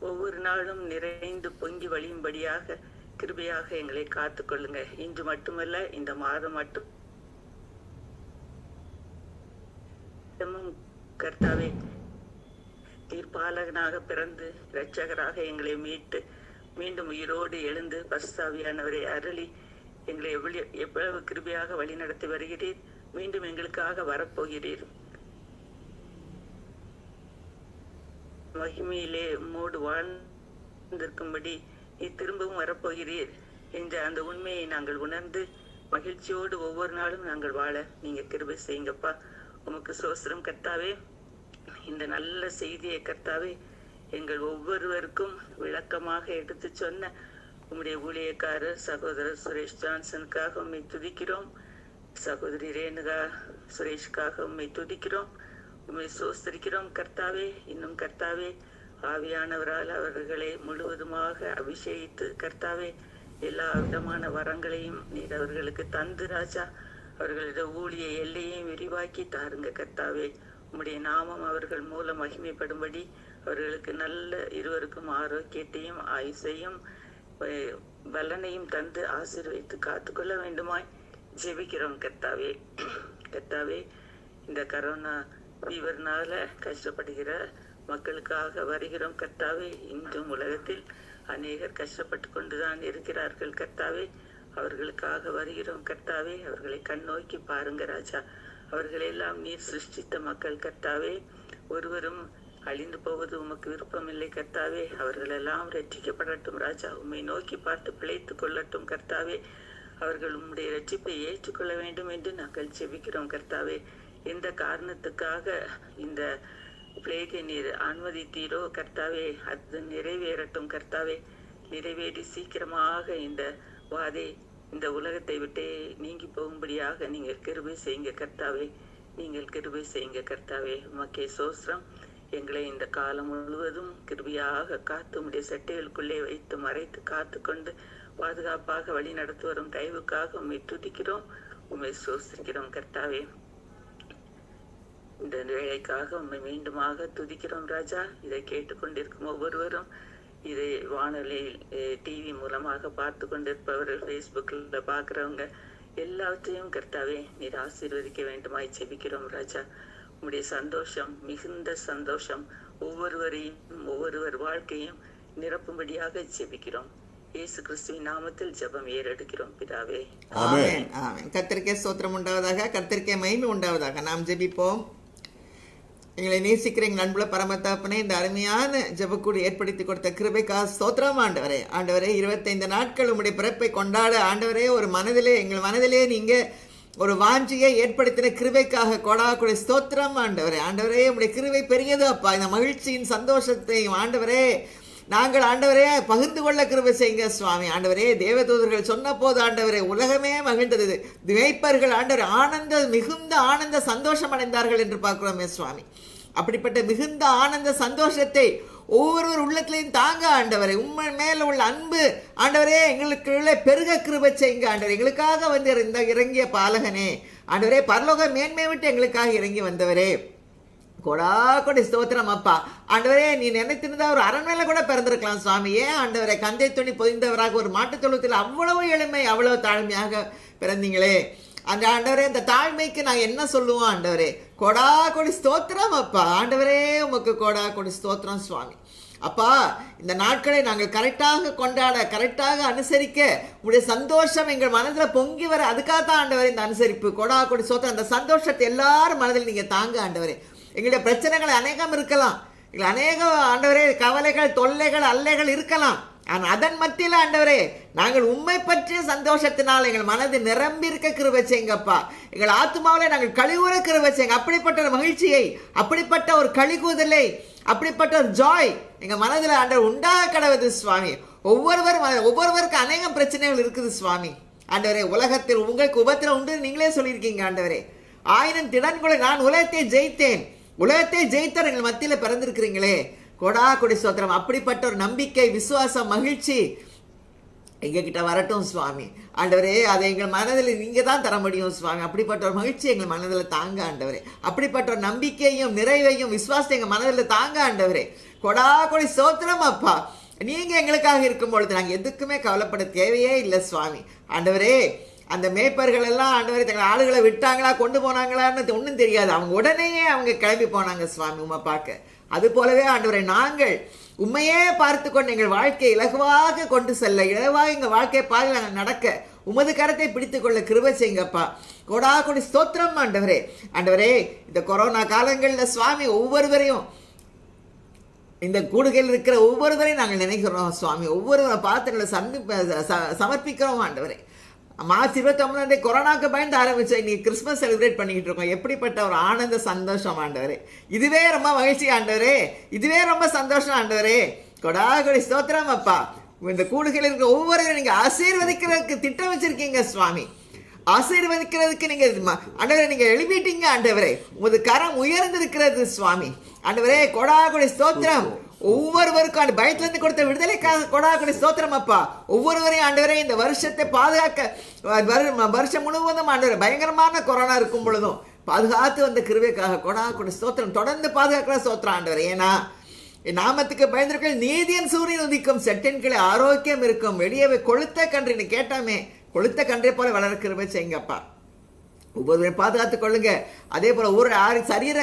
ஒவ்வொரு நாளும் நிறைந்து பொங்கி வழியும்படியாக கிருபையாக எங்களை காத்துக்கொள்ளுங்க. இன்று மட்டுமல்ல, இந்த மாதம் மட்டும் கர்த்தாவே நீர் பாலகனாக பிறந்து இரட்சகராக எங்களை மீட்டு மீண்டும் உயிரோடு எழுந்து பரிசுத்தாவியானவரை அருளி எங்களை எவ்வளவு கிருபையாக வழி நடத்தி வருகிறீர். மீண்டும் எங்களுக்காக வரப்போகிறீர். மகிமையிலே உம்மோடு வாழ்ந்திருக்கும்படி நீ திரும்பவும் வரப்போகிறீர் என்ற அந்த உண்மையை நாங்கள் உணர்ந்து மகிழ்ச்சியோடு ஒவ்வொரு நாளும் நாங்கள் வாழ நீங்க கிருபை செய்யுங்கப்பா. உமக்கு சோஸ்திரம் கர்த்தாவே. இந்த நல்ல செய்தியை கர்த்தாவே எங்கள் ஒவ்வொருவருக்கும் விளக்கமாக எடுத்து சொன்ன உம்முடைய ஊழியக்காரர் சகோதரர் சுரேஷ் ஜான்சனுக்காக உம்மை துதிக்கிறோம். சகோதரி ரேணுகா சுரேஷ்காக உம்மை துதிக்கிறோம், உம்மை சோஸ்திரிக்கிறோம் கர்த்தாவே. இன்னும் கர்த்தாவே ஆவியானவரால் அவர்களை முழுவதுமாக அபிஷேகித்து கர்த்தாவே எல்லா விதமான வரங்களையும் நீர் அவர்களுக்கு தந்து ராஜா அவர்களோட ஊழிய எல்லையையும் விரிவாக்கி தாருங்க கர்த்தாவே. உம்முடைய நாமம் அவர்கள் மூலம் மகிமைப்படும்படி அவர்களுக்கு நல்ல இருவருக்கும் ஆரோக்கியத்தையும் ஆயுசையும் பலனையும் தந்து ஆசீர்வதித்து காத்துக்கொள்ள வேண்டுமாய் ஜெபிக்கிறோம் கர்த்தாவே. கர்த்தாவே, இந்த கரோனா ஃபீவர்னால கஷ்டப்படுகிற மக்களுக்காக வருகிறோம் கர்த்தாவே. இன்றும் உலகத்தில் அநேகர் கஷ்டப்பட்டு கொண்டுதான் இருக்கிறார்கள் கர்த்தாவே. அவர்களுக்காக வருகிறோம் கர்த்தாவே. அவர்களை கண்ணோக்கி பாருங்க ராஜா. அவர்களெல்லாம் நீர் சிருஷ்டித்த மக்கள் கர்த்தாவே. ஒருவரும் அழிந்து போவது உமக்கு விருப்பமில்லை கர்த்தாவே. அவர்களெல்லாம் ரட்சிக்கப்படட்டும் ராஜா. உம்மை நோக்கி பார்த்து பிழைத்துக் கொள்ளட்டும் கர்த்தாவே. அவர்கள் உம்முடைய ரட்சிப்பை ஏற்றுக்கொள்ள வேண்டும் என்று நாங்கள் செபிக்கிறோம் கர்த்தாவே. எந்த காரணத்துக்காக இந்த பிளேகை நீர் அனுமதித்தீரோ கர்த்தாவே, அது நிறைவேறட்டும் கர்த்தாவே. நிறைவேறி சீக்கிரமாக இந்த வாதை இந்த உலகத்தை விட்டே நீங்கி போகும்படியாக நீங்கள் கிருபை செய்யுங்க கர்த்தாவே. நீங்கள் கிருபை செய்யுங்க கர்த்தாவே. உமக்கே சோஸ்திரம். எங்களை இந்த காலம் முழுவதும் கிருபையாக காத்து உம்முடைய சட்டைகளுக்குள்ளே வைத்து மறைத்து காத்து கொண்டு பாதுகாப்பாக வழி நடத்தி வரும் தயவுக்காக உம்மை துதிக்கிறோம், உம்மை சோஸ்திரிக்கிறோம் கர்த்தாவே. இந்த வேலைக்காக உம்மை மீண்டுமாக துதிக்கிறோம் ராஜா. இதை கேட்டுக்கொண்டிருக்கும் ஒவ்வொருவரும், இதை வானொலியில் டிவி மூலமாக பார்த்து கொண்டிருப்பவர்கள், ஃபேஸ்புக்கில் பார்க்குறவங்க எல்லாவற்றையும் கர்த்தாவே நீர் ஆசீர்வதிக்க வேண்டுமாய் செபிக்கிறோம் ராஜா. உம்முடைய சந்தோஷம், மிகுந்த சந்தோஷம் ஒவ்வொருவரையும் ஒவ்வொருவர் வாழ்க்கையும் நிரப்பும்படியாக ஜெபிக்கிறோம். இயேசு கிறிஸ்துவின் நாமத்தில் ஜெபம் ஏறெடுக்கிறோம் பிதாவே. ஆமென். ஆமென். கர்த்தருக்கே ஸ்தோத்திரம் உண்டாவதாக, கர்த்தருக்கே மகிமை உண்டாவதாக. நாம் ஜெபிப்போம். எங்களை நேசிக்கிற எங்கள் அன்புள்ள பரமத்தாப்பனே, இந்த அருமையான ஜெபக்கூடு ஏற்படுத்தி கொடுத்த கிருபைக்காக ஸ்தோத்திரம் ஆண்டவரே. ஆண்டவரே, 25 நாட்கள் உம்முடைய பிறப்பை கொண்டாட ஆண்டவரே ஒரு மனதிலே, எங்கள் மனதிலே நீங்க ஒரு வாஞ்சியை ஏற்படுத்தின கிருபைக்காக கொடாக்குடைய ஸ்தோத்திரம் ஆண்டவரே. ஆண்டவரே, உம்முடைய கிருபை பெரியது அப்பா. இந்த மகிழ்ச்சியின் சந்தோஷத்தையும் ஆண்டவரே நாங்கள் ஆண்டவரே பகிர்ந்து கொள்ள கிருபை செய்யுங்க சுவாமி. ஆண்டவரே தேவதூதர்கள் சொன்ன போது ஆண்டவரே உலகமே மகிழ்ந்தது. மேய்ப்பர்கள் ஆண்டவர் மிகுந்த ஆனந்த சந்தோஷம் அடைந்தார்கள் என்று பார்க்கிறோமே சுவாமி. அப்படிப்பட்ட மிகுந்த ஆனந்த சந்தோஷத்தை ஒவ்வொருவர் உள்ளத்திலையும் தாங்க ஆண்டவரே. உண்மை மேல உள்ள அன்பு ஆண்டவரே எங்களுக்குள்ளே பெருக கிருபை செய்யுங்க ஆண்டவரே. எங்களுக்காக வந்து இறங்கிய பாலகனே ஆண்டவரே, பரலோக மேன்மை விட்டு எங்களுக்காக இறங்கி வந்தவரே, கொடா கொடி ஸ்தோத்திரம் அப்பா. ஆண்டவரே, நீ நினைத்திருந்தா ஒரு அரண்மனையில கூட பிறந்திருக்கலாம் சுவாமி. ஏன் ஆண்டவரே, கந்தை துணி பொதிந்தவராக ஒரு மாட்டுத் தொழுத்தில் அவ்வளவு எளிமை அவ்வளவு தாழ்மையாக பிறந்தீங்களே. அந்த ஆண்டவரே, அந்த தாழ்மைக்கு நான் என்ன சொல்லுவோம் ஆண்டவரே? கொடா கொடி ஸ்தோத்திரம் அப்பா. ஆண்டவரே, உமக்கு கொடா கொடி ஸ்தோத்திரம் சுவாமி. அப்பா, இந்த நாட்களை நாங்கள் கரெக்டாக கொண்டாட, கரெக்டாக அனுசரிக்க உங்களுடைய சந்தோஷம் எங்கள் மனதில் பொங்கி வர, அதுக்காகத்தான் ஆண்டவரே இந்த அனுசரிப்பு. கொடா கொடி ஸ்தோத்திரம். அந்த சந்தோஷத்தை எல்லாரும் மனதில் நீங்கள் தாங்க ஆண்டவரே. எங்களுடைய பிரச்சனைகள் அநேகம் இருக்கலாம், எங்கள் அநேக ஆண்டவரே கவலைகள், தொல்லைகள், அல்லைகள் இருக்கலாம். ஆனால் அதன் மத்தியில் ஆண்டவரே, நாங்கள் உண்மை பற்றிய சந்தோஷத்தினால் எங்கள் மனது நிரம்பி இருக்க கிருபை செய்யுங்கப்பா. எங்கள் ஆத்மாவிலே நாங்கள் கழிவுற கிருபை செய்யுங்க. அப்படிப்பட்ட ஒரு மகிழ்ச்சியை, அப்படிப்பட்ட ஒரு கழிகூதலை, அப்படிப்பட்ட ஒரு ஜாய் எங்கள் மனதில் ஆண்டவர் உண்டாக கடவுது சுவாமி. ஒவ்வொருவருக்கும் அநேகம் பிரச்சனைகள் இருக்குது சுவாமி. ஆண்டவரே, உலகத்தில் உங்களுக்கு உபத்திரம் உண்டு நீங்களே சொல்லியிருக்கீங்க ஆண்டவரே. 1000 திடன்களை நான் உலகத்தை ஜெயித்தேன், உலகத்தை ஜெயித்தவர் எங்கள் மத்தியில் பிறந்திருக்கிறீங்களே. கொடா கொடி ஸ்தோத்திரம். அப்படிப்பட்ட ஒரு நம்பிக்கை, விசுவாசம், மகிழ்ச்சி எங்ககிட்ட வரட்டும் சுவாமி. ஆண்டவரே, அதை எங்கள் மனதில் நீங்க தான் தர முடியும் சுவாமி. அப்படிப்பட்ட ஒரு மகிழ்ச்சி எங்கள் மனதில் தாங்க ஆண்டவரே. அப்படிப்பட்ட ஒரு நம்பிக்கையும் நிறைவையும் விசுவாசத்தை எங்கள் மனதில் தாங்க ஆண்டவரே. கொடா கொடி ஸ்தோத்திரம் அப்பா. நீங்க எங்களுக்காக இருக்கும் பொழுது நாங்கள் எதுக்குமே கவலைப்பட தேவையே இல்லை சுவாமி. ஆண்டவரே, அந்த மேய்ப்பர்கள் எல்லாம் ஆண்டவரே தங்கள் ஆளுகளை விட்டாங்களா, கொண்டு போனாங்களான்னு ஒன்றும் தெரியாது. அவங்க உடனேயே அவங்க கிளம்பி போனாங்க சுவாமி உம்மை பார்க்க. அது போலவே ஆண்டவரை நாங்கள் உண்மையே பார்த்து கொண்டு எங்கள் வாழ்க்கையை இலகுவாக கொண்டு செல்ல, இலகுவாக எங்கள் வாழ்க்கையை பாதி நாங்கள் நடக்க உமது கரத்தை பிடித்து கொள்ள கிருபை செய்யுங்கப்பா. கொடா கொடி ஸ்தோத்திரம் ஆண்டவரே. ஆண்டவரே, இந்த கொரோனா காலங்களில் சுவாமி ஒவ்வொருவரையும், இந்த கூடுகையில் இருக்கிற ஒவ்வொருவரையும் நாங்கள் நினைக்கிறோம் சுவாமி. ஒவ்வொருவரை பார்த்து சமர்ப்பிக்கிறோம் ஆண்டவரே. மார்ச் 29 கொரோனாக்கு பயந்து ஆரம்பிச்ச இன்னைக்கு கிறிஸ்மஸ் செலிப்ரேட் பண்ணிக்கிட்டு இருக்கோம். எப்படிப்பட்ட ஒரு ஆனந்த சந்தோஷம் ஆண்டவரே. இதுவே ரொம்ப மகிழ்ச்சி ஆண்டவரே, இதுவே ரொம்ப சந்தோஷம் ஆண்டவரே. கொடா கொடி ஸ்தோத்திரம் அப்பா. இந்த கூடுகையில் இருக்கிற ஒவ்வொருவரையும் நீங்க ஆசீர்வதிக்கிறதுக்கு திட்டம் வச்சிருக்கீங்க சுவாமி. ஆசீர்வதிக்கிறதுக்கு நீங்க ஆண்டவரே நீங்க எழுப்பிட்டீங்க ஆண்டவரே. உமது கரம் உயர்ந்திருக்கிறது சுவாமி. ஆண்டவரே, கொடா கொடி ஸ்தோத்திரம். ஒவ்வொருவருக்கும் அந்த பயத்திலிருந்து கொடுத்த விடுதலைக்காக கொடா கொடி ஸ்தோத்திரம் அப்பா. ஒவ்வொருவரையும் ஆண்டவரே இந்த வருஷத்தை பாதுகாக்க, வருஷம் முழுவதும் ஆண்டவரே பயங்கரமான கொரோனா இருக்கும் பொழுதும் பாதுகாத்து வந்த கிருபைக்காக கொடா கொடி ஸ்தோத்திரம். தொடர்ந்து பாதுகாக்கிற ஸ்தோத்திரம் ஆண்டவரே. ஏன்னா நாமத்துக்கு பயந்திருக்க நீதியின் சூரியன் உதிக்கும், செட்டின் கீழே ஆரோக்கியம் இருக்கும், வெளியே கொளுத்த கன்று கேட்டாமே கொளுத்த கன்றை போல வளர கிருபை செய்யுங்கப்பா. ஒவ்வொருவரையும் பாதுகாத்துக் கொள்ளுங்க. அதே போல ஒவ்வொரு சரீர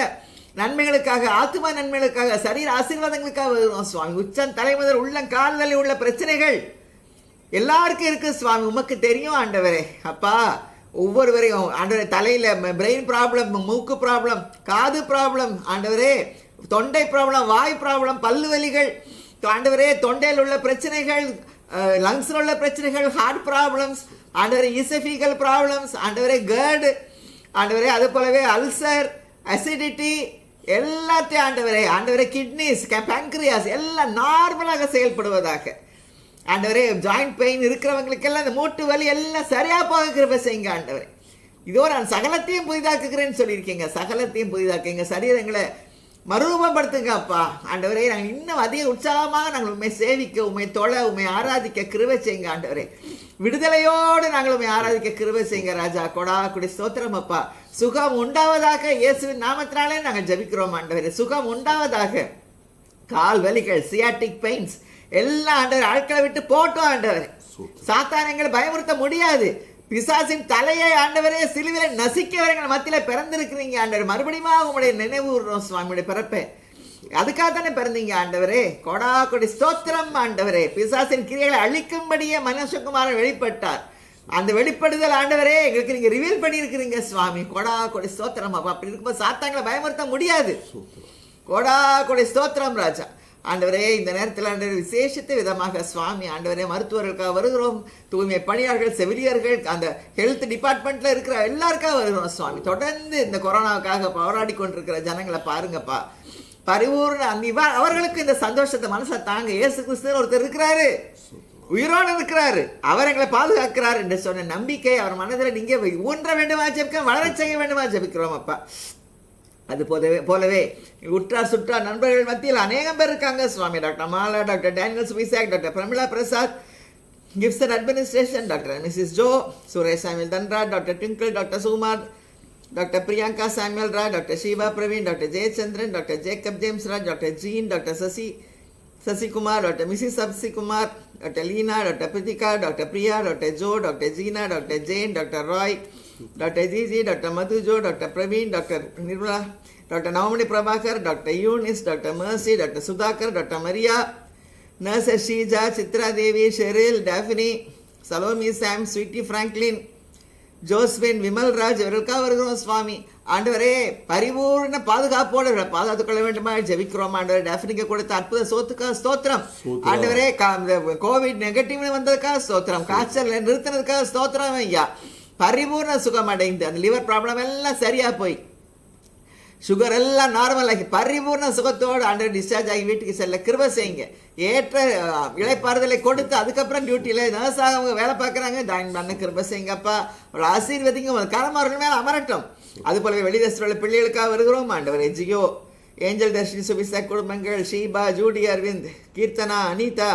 நன்மைகளுக்காக, ஆத்மா நன்மைகளுக்காக, சரீர ஆசீர்வாதங்களுக்காக வருவோம் சுவாமி. உச்சம் தலைமுதல் உள்ளம் கால்களில் உள்ள பிரச்சனைகள் எல்லாருக்கும் இருக்கு சுவாமி. உமக்கு தெரியும் ஆண்டவரே. அப்பா, ஒவ்வொருவரையும் ஆண்டவரே தலையில பிரெயின் ப்ராப்ளம், மூக்கு ப்ராப்ளம், காது ப்ராப்ளம் ஆண்டவரே, தொண்டை ப்ராப்ளம், வாய் ப்ராப்ளம், பல்லு வலிகள் ஆண்டவரே, தொண்டையில் உள்ள பிரச்சனைகள், லங்ஸில் உள்ள பிரச்சனைகள், ஹார்ட் ப்ராப்ளம்ஸ் ஆண்டவரே, இசஃபிகல் ப்ராப்ளம்ஸ் ஆண்டவரே, கேர்டு ஆண்டவரே, அது போலவே அல்சர், அசிடிட்டி எல்லாத்தையும் ஆண்டவரே கிட்னிஸ், பேங்க்ரியாஸ் எல்லாம் நார்மலாக செயல்படுவதாக ஆண்டவரே. ஜாயிண்ட் பெயின் இருக்கிறவங்களுக்கெல்லாம் இந்த மூட்டு வலி எல்லாம் சரியா போக கிருபை செய்யுங்க ஆண்டவரே. இதோ நான் சகலத்தையும் புதிதாக்குகிறேன்னு சொல்லியிருக்கீங்க. சகலத்தையும் புதிதாக்குங்க, சரீரங்களை மறுரூபப்படுத்துங்க அப்பா. ஆண்டவரே, நாங்கள் இன்னும் அதிக உற்சாகமாக நாங்கள் உண்மை சேவிக்க, உண்மை தொழ, உண்மை ஆராதிக்க கிருபை செய்யுங்க ஆண்டவரே. விடுதலையோடு நாங்கள் உண்மை ஆராதிக்க கிருபை செய்யுங்க ராஜா. கொடா கொடி ஸ்தோத்திரம் அப்பா. சுகம் உண்டாவதாக இயேசுவின் நாமத்தினாலே நாங்கள் ஜெபிக்கிறோம் ஆண்டவரே. சுகம் உண்டாவதாக. கால் வலிகள், சியாட்டிக் பெயின்ஸ் எல்லாம் ஆண்டவர் ஆட்களை விட்டு போட்டோம் ஆண்டவரே. சாத்தானங்களை பயமுறுத்த முடியாது. பிசாசின் தலையை ஆண்டவரே சிலுவிலை நசிக்கவர்கள் மத்தியில பிறந்திருக்கிறீங்க ஆண்டவர். மறுபடியும் உங்களுடைய நினைவு சுவாமியுடைய பிறப்பை அதுக்காகத்தானே பிறந்தீங்க ஆண்டவரே. கொடா கொடி ஸ்தோத்திரம் ஆண்டவரே. பிசாசின் கிரியைகளை அழிக்கும்படியே மனுஷகுமாரன் வெளிப்பட்டார். அந்த வெளிப்படுதல் ஆண்டவரே எங்களுக்கு நீங்க ரிவீல் பண்ணியிருக்கிறீங்க சுவாமி. கொடா கொடி ஸ்தோத்திரம் அப்பா. அப்படி இருக்கும்போது சாத்தாங்களை பயமுறுத்த முடியாது. கொடா கொடி ஸ்தோத்திரம் ராஜா. ஆண்டவரே, இந்த நேரத்தில் ஆண்டவரே விசேஷத்தை விதமாக சுவாமி ஆண்டவரே மருத்துவர்களுக்காக வருகிறோம், தூய்மை பணியாளர்கள், செவிலியர்கள், அந்த ஹெல்த் டிபார்ட்மெண்ட்ல இருக்கிற எல்லாருக்காக வருகிறோம் சுவாமி. தொடர்ந்து இந்த கொரோனாவுக்காக போராடி கொண்டிருக்கிற ஜனங்களை பாருங்கப்பா. பரிபூர்ண அவர்களுக்கு இந்த சந்தோஷத்தை மனசை தாங்க. இயேசு கிறிஸ்து ஒருத்தர் இருக்கிறாரு, உயிரோடு இருக்கிறாரு, அவர் எங்களை பாதுகாக்கிறார் என்று சொன்ன நம்பிக்கை அவர் மனதில் நீங்க ஊன்ற வேண்டுமா ஜெபிக்க, வளர செய்ய வேண்டுமா ஜெபிக்கிறோம் அப்பா. அது போலவே உற்றார் சுற்றார் நண்பர்கள் மத்தியில் அநேகம் பேர் இருக்காங்க சுவாமி. Doctor Mala, doctor Daniel Subisak, doctor Pramila Prasad, Gibson administration, doctor Mrs Jo, Suresh Samuel Dhanraj, doctor Twinkle, doctor Sukumar, doctor Priyanka Samuel Roy, doctor Sheeba Praveen, doctor Jayachandran, doctor Jacob James Raj, doctor Jean, doctor Sasikumar, doctor Mrs Sasikumar, doctor Leena, doctor Prithika, doctor Priya, doctor Jo, doctor Jeena, doctor Jain, doctor Roy, doctor Jiji, doctor Madhujo, doctor Praveen, doctor Nirmala, doctor Navamani Prabhakar, doctor Eunice, doctor Mercy, doctor Sudhakar, doctor Maria, nurse Sheeja, Chitra Devi, Sheryl, Daphne, Salome, Sam, Sweety, Franklin, Josephine, Vimalraj, இவர்களுக்காக வருகிறோம் சுவாமி. ஆண்டவரே பரிபூர்ண பாதுகாப்போடு பாதுகாத்துக் கொள்ள வேண்டுமா ஜெபிக்கிறோம். ஆண்டவரே டாஃபினிக்கு கொடுத்த அற்புத சோத்துக்காக ஸ்தோத்திரம். ஆண்டவரே கோவிட் நெகட்டிவ் வந்ததுக்காக ஸ்தோத்திரம், காய்ச்சல் நிறுத்தினதுக்காக ஸ்தோத்திரம் ஐயா. பரிபூர்ண சுகம் அடைந்து அந்த லிவர் ப்ராப்ளம் எல்லாம் சரியா போய் சுகர் எல்லாம் நார்மல் ஆகி பரிபூர்ண சுகத்தோடு ஆண்டவர் டிஸ்சார்ஜ் ஆகி வீட்டுக்கு செல்ல கிருபை செய்யுங்க. ஏற்ற இளைப்பாறுதலை கொடுத்து அதுக்கப்புறம் டியூட்டியில் நர்ஸாக அவங்க வேலை பார்க்குறாங்க, ஜாயின் பண்ண கிருபை செய்யுங்கப்பா. ஒரு ஆசீர்வதிங்க, கரமார்கள் மேலே அமரட்டும். அது போலவே வெளிதேச பிள்ளைகளுக்காக வருகிறோம் ஆண்டவர். ஜியோ, ஏஞ்சல் தர்ஷினி, சுபிசா குடும்பங்கள், Sheeba, Judy, Aravind, Keerthana, Anitha,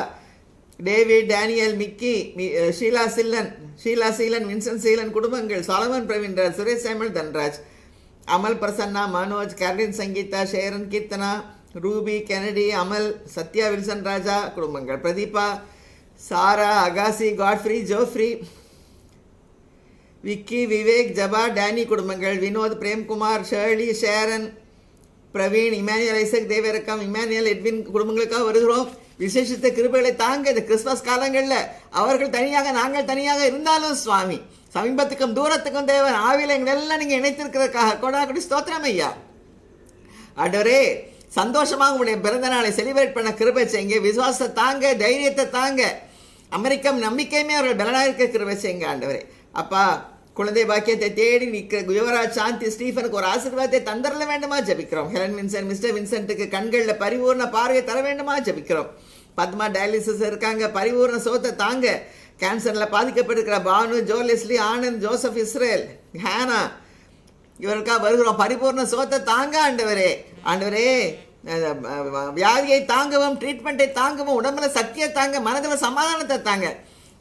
David, Daniel, Mickey, Sheela Seelan, Vincent Seelan குடும்பங்கள், Solomon Praveenraj, Suresh Samuel Dhanraj, Amal Prasanna, Manoj, Carlin, Sangeetha, Sharon, Keerthana, Ruby, Kennedy, Amal, Sathya, Wilson Raja குடும்பங்கள், பிரதீபா, சாரா, அகாசி, காட்ஃப்ரி, ஜோஃப்ரி, விக்கி, விவேக், ஜபா, டேனி குடும்பங்கள், Vinod, Premkumar, Shirley, Sharon, Praveen, Emmanuel, Isaac, தேவரக்கம், இமானுவேல், எட்வின் குடும்பங்களுக்காக வருகிறோம். விசேஷித்த கிருபைகளை தாங்க. இந்த கிறிஸ்துமஸ் காலங்களில் அவர்கள் தனியாக நாங்கள் தனியாக இருந்தாலும் சுவாமி, சமீபத்துக்கும் தூரத்துக்கும் தேவன் ஆவியில் எங்களை எல்லாம் நீங்கள் இணைத்திருக்கிறதுக்காக கொடாக்குடி ஸ்தோத்திரம் ஐயா. ஆண்டவரே சந்தோஷமாக உங்களுடைய பிறந்த நாளை செலிப்ரேட் பண்ண கிருபை செய்யுங்க. விசுவாசத்தை தாங்க, தைரியத்தை தாங்க, அமெரிக்கம் நம்பிக்கையுமே அவர்கள் பலனாக இருக்க கிருபை செய்யுங்க ஆண்டவரே. அப்பா குழந்தை பாக்கியத்தை தேடி நிற்கிற யுவராஜ், சாந்தி, ஸ்டீஃபனுக்கு ஒரு ஆசீர்வாதத்தை தந்தரல வேண்டுமா ஜெபிக்கிறோம். ஹெலன் வின்சென்ட், மிஸ்டர் வின்சென்ட்டுக்கு கண்களில் பரிபூர்ண பார்வையை தர வேண்டுமா ஜெபிக்கிறோம். பத்மா டயாலிசிஸ் இருக்காங்க, பரிபூர்ண சோத்தை தாங்க. கேன்சரில் பாதிக்கப்பட்டிருக்கிற பானு, ஜோலெஸ்லி, ஆனந்த், ஜோசப், இஸ்ரேல், ஹேனா இவருக்காக வருகிறோம். பரிபூர்ண சோத்தை தாங்க ஆண்டவரே. ஆண்டவரே வியாதியை தாங்கவும், ட்ரீட்மெண்ட்டை தாங்கவும், உடம்புல சக்தியை தாங்க, மனதில் சமாதானத்தை தாங்க.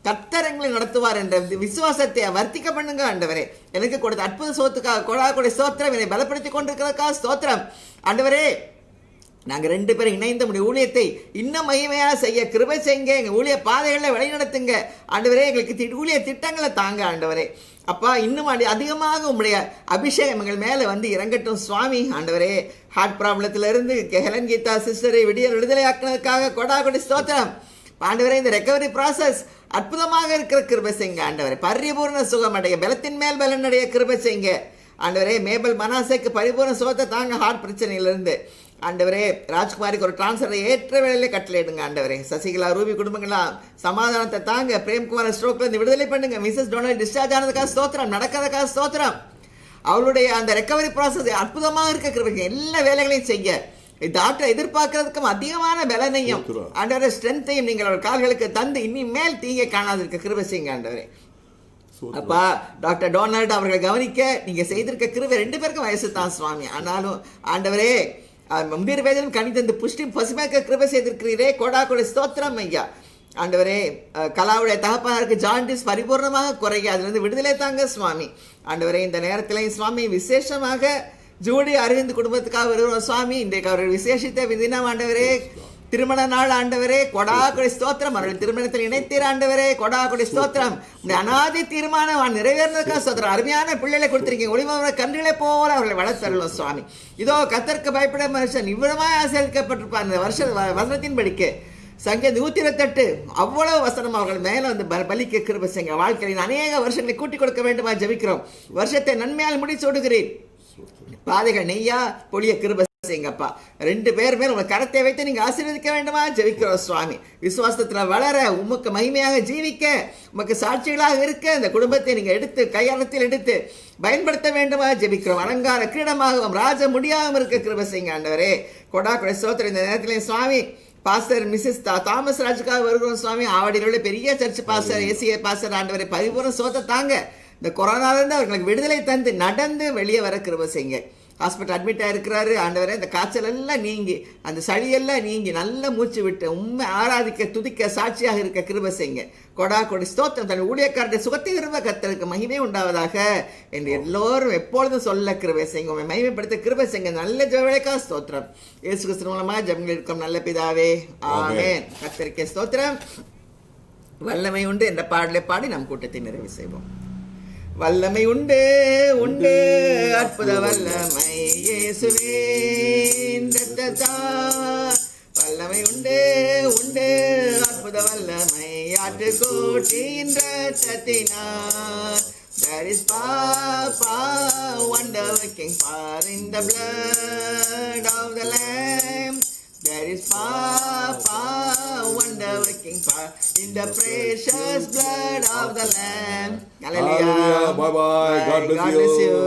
கர்த்தர் எங்களை நடத்துவார் என்ற விசுவாசத்தை வர்த்திக்க பண்ணுங்க ஆண்டவரே. எனக்கு கொடுத்த அற்புத சோத்துக்காக கொடாக்குடைய ஸ்தோத்திரம், என்னை பலப்படுத்தி கொண்டிருக்கிறதுக்காக ஸ்தோத்திரம் ஆண்டவரே. நாங்கள் 2 பேரும் இணைந்த முடிய ஊழியத்தை இன்னும் மகிமையாக செய்ய கிருபை செய்யுங்க. எங்கள் ஊழிய பாதைகளை வழிநடத்துங்க ஆண்டவரே. எங்களுக்கு ஊழிய திட்டங்களை தாங்க ஆண்டவரே. அப்பா இன்னும் அதிகமாக உங்களுடைய அபிஷேகம் எங்கள் மேலே வந்து இறங்கட்டும் சுவாமி. ஆண்டவரே ஹார்ட் ப்ராப்ளத்திலிருந்து ஹெலன் கீதா சிஸ்டரை விடுதலை ஆக்கினதுக்காக கொடாக்குடி ஸ்தோத்திரம் ஆண்டவரே. இந்த ரெக்கவரி ப்ராசஸ் அற்புதமாக இருக்கிற கிருபை செய்யுங்க ஆண்டவரே. பரிபூர்ண சுகம் அடைய, பலத்தின் மேல் பலன் அடைய கிருபை செய்யுங்க ஆண்டவரே. மேபல் மனாசைக்கு பரிபூர்ண சுகத்தை தாங்க ஹார்ட் பிரச்சனையிலிருந்து ஆண்டவரே. ராஜ்குமாரிக்கு ஒரு டிரான்ஸ்ஃபரை ஏற்ற வேலையிலே கட்டளையிடுங்க ஆண்டவரே. சசிகலா, ரூபி குடும்பங்களாம் சமாதானத்தை தாங்க. பிரேம்குமார் ஸ்ட்ரோக்லேருந்து விடுதலை பண்ணுங்க. மிஸ்ஸஸ் டொனால்ட் டிஸ்சார்ஜ் ஆனதுக்காக ஸ்தோத்திரம், நடக்கிறதுக்காக ஸ்தோத்திரம். அவளுடைய அந்த ரெக்கவரி ப்ராசஸ் அற்புதமாக இருக்க கிருபை எல்லா வேலைகளையும் செய்ய. டாக்டர் எதிர்பார்க்கறதுக்கும் அதிகமான பலனையும் ஆண்டவரே ஸ்ட்ரென்த்தையும் நீங்கள் அவர் கால்களுக்கு தந்து இனிமேல் தீங்க காணாதிருக்க கிருபை செய்யுங்க ஆண்டவரே. அப்பா டாக்டர் டொனால்ட் அவர்களை கவனிக்க நீங்க செய்திருக்க கிருபை 2 பேருக்கும் வயசு தான் சுவாமி. ஆனாலும் ஆண்டவரே முதிர் வேதனும் கணிதந்து புஷ்டி பசுமைக்க கிருபை செய்திருக்கிறீரே. கொடாக்குடைய ஸ்தோத்திரம் ஐயா. ஆண்டவரே கலாவுடைய தகப்பனாருக்கு ஜாண்டிஸ் பரிபூர்ணமாக குறைய, அதிலிருந்து விடுதலை தாங்க சுவாமி. ஆண்டவரே இந்த நேரத்திலையும் சுவாமி விசேஷமாக ஜூடி, அரவிந்த் குடும்பத்துக்காக வருகிறோம் சுவாமி. இன்றைக்கு அவர்கள் விசேஷித்த தினம் ஆண்டவரே, திருமண நாள் ஆண்டவரே. கொடாக்குடி ஸ்தோத்திரம், அவர்கள் திருமணத்தில் இணைத்தீர் ஆண்டவரே. கொடாக்குடி ஸ்தோத்திரம், அநாதி தீர்மானம் நிறைவேறினதுக்காக ஸ்தோத்திரம். அருமையான பிள்ளைகளை கொடுத்திருக்கீங்க, ஒளிமர கன்றுகளை போல அவர்களை வளர்த்தருளும் சுவாமி. இதோ கர்த்தருக்கு பயப்பட மனுஷன் இவ்வளவாய் ஆசீர்வதிக்கப்பட்டிருப்பார். இந்த வசனத்தின் படிக்க சங்க 128 அவ்வளவு வசனம் அவர்கள் மேலே வந்து பலிக்க கிருபை செய்யுங்க. வாழ்க்கையின் அநேக வருஷங்களை கூட்டிக் கொடுக்க வேண்டுமா ஜெபிக்கிறோம். வருஷத்தை நன்மையால் முடிச்சு விடுகிறேன். பாதைகள் நெய்யா பொழிய கிருபை செய்யுங்கப்பா. 2 பேர் மேல் உங்க கரத்தை வைத்து நீங்க ஆசீர்வதிக்க வேண்டுமா ஜெபிக்கிறோம் சுவாமி. விசுவாசத்துல வளர, உமக்கு மகிமையாக ஜீவிக்க, உமக்கு சாட்சிகளாக இருக்க இந்த குடும்பத்தை நீங்க எடுத்து கையாளத்தில் எடுத்து பயன்படுத்த வேண்டுமா ஜெபிக்கிறோம். அலங்கார கிரீடமாகவும் ராஜ முடியாகவும் இருக்க கிருபை செய்யுங்க ஆண்டவரே. கொடா ஸ்தோத்திரம். இந்த நேரத்திலே சுவாமி பாஸ்டர் மிஸ்ஸஸ் தாமஸ் ராஜுக்காக வருகிறோம் சுவாமி. ஆவடியில் உள்ள பெரிய சர்ச் பாஸ்டர், ஏசிஏ பாஸ்டர் ஆண்டவரை பரிபூர்ண சோத்தை தாங்க. இந்த கொரோனாவிலிருந்து அவர்களுக்கு விடுதலை தந்து நடந்து வெளியே வர கிருபை செய்யுங்க. ஹாஸ்பிட்டல் அட்மிட் ஆகிருக்கிறாரு ஆண்டவரே. இந்த காய்ச்சல் எல்லாம் நீங்கி, அந்த சளியெல்லாம் நீங்கி நல்ல மூச்சு விட்டு உண்மை ஆராதிக்க துதிக்க சாட்சியாக இருக்க கிருபை செய்யுங்க. கொடா கொடி ஸ்தோத்திரம். தன் ஊழியக்காரத்தை சுகத்தை விரும்ப கர்த்தருக்கு மகிமை உண்டாவதாக என்று எல்லோரும் எப்பொழுதும் சொல்ல கிருபை செய்யுங்க. உண்மை மகிமைப்படுத்த கிருபை செய்யுங்க. நல்ல ஜெபவேளைக்காக ஸ்தோத்திரம். இயேசு கிறிஸ்து மூலமாக ஜெபங்கள் இருக்கும் நல்ல பிதாவே, ஆமென். கர்த்தருக்கே ஸ்தோத்திரம். வல்லமை உண்டு என்ற பாடலை பாடி நம் கூட்டத்தை நிறைவு செய்வோம். வல்லமை உண்டு உண்டு அற்புத வல்லமை இயேசுவே வல்லமை உண்டு உண்டு அற்புத வல்லமை ஆட்டுக்கோட்டின் இரத்தத்தினார். There is power, wonder working power in the blood of the Lamb. There is power, wonder working power in the precious blood of the Lamb. Hallelujah. Bye bye. God bless you.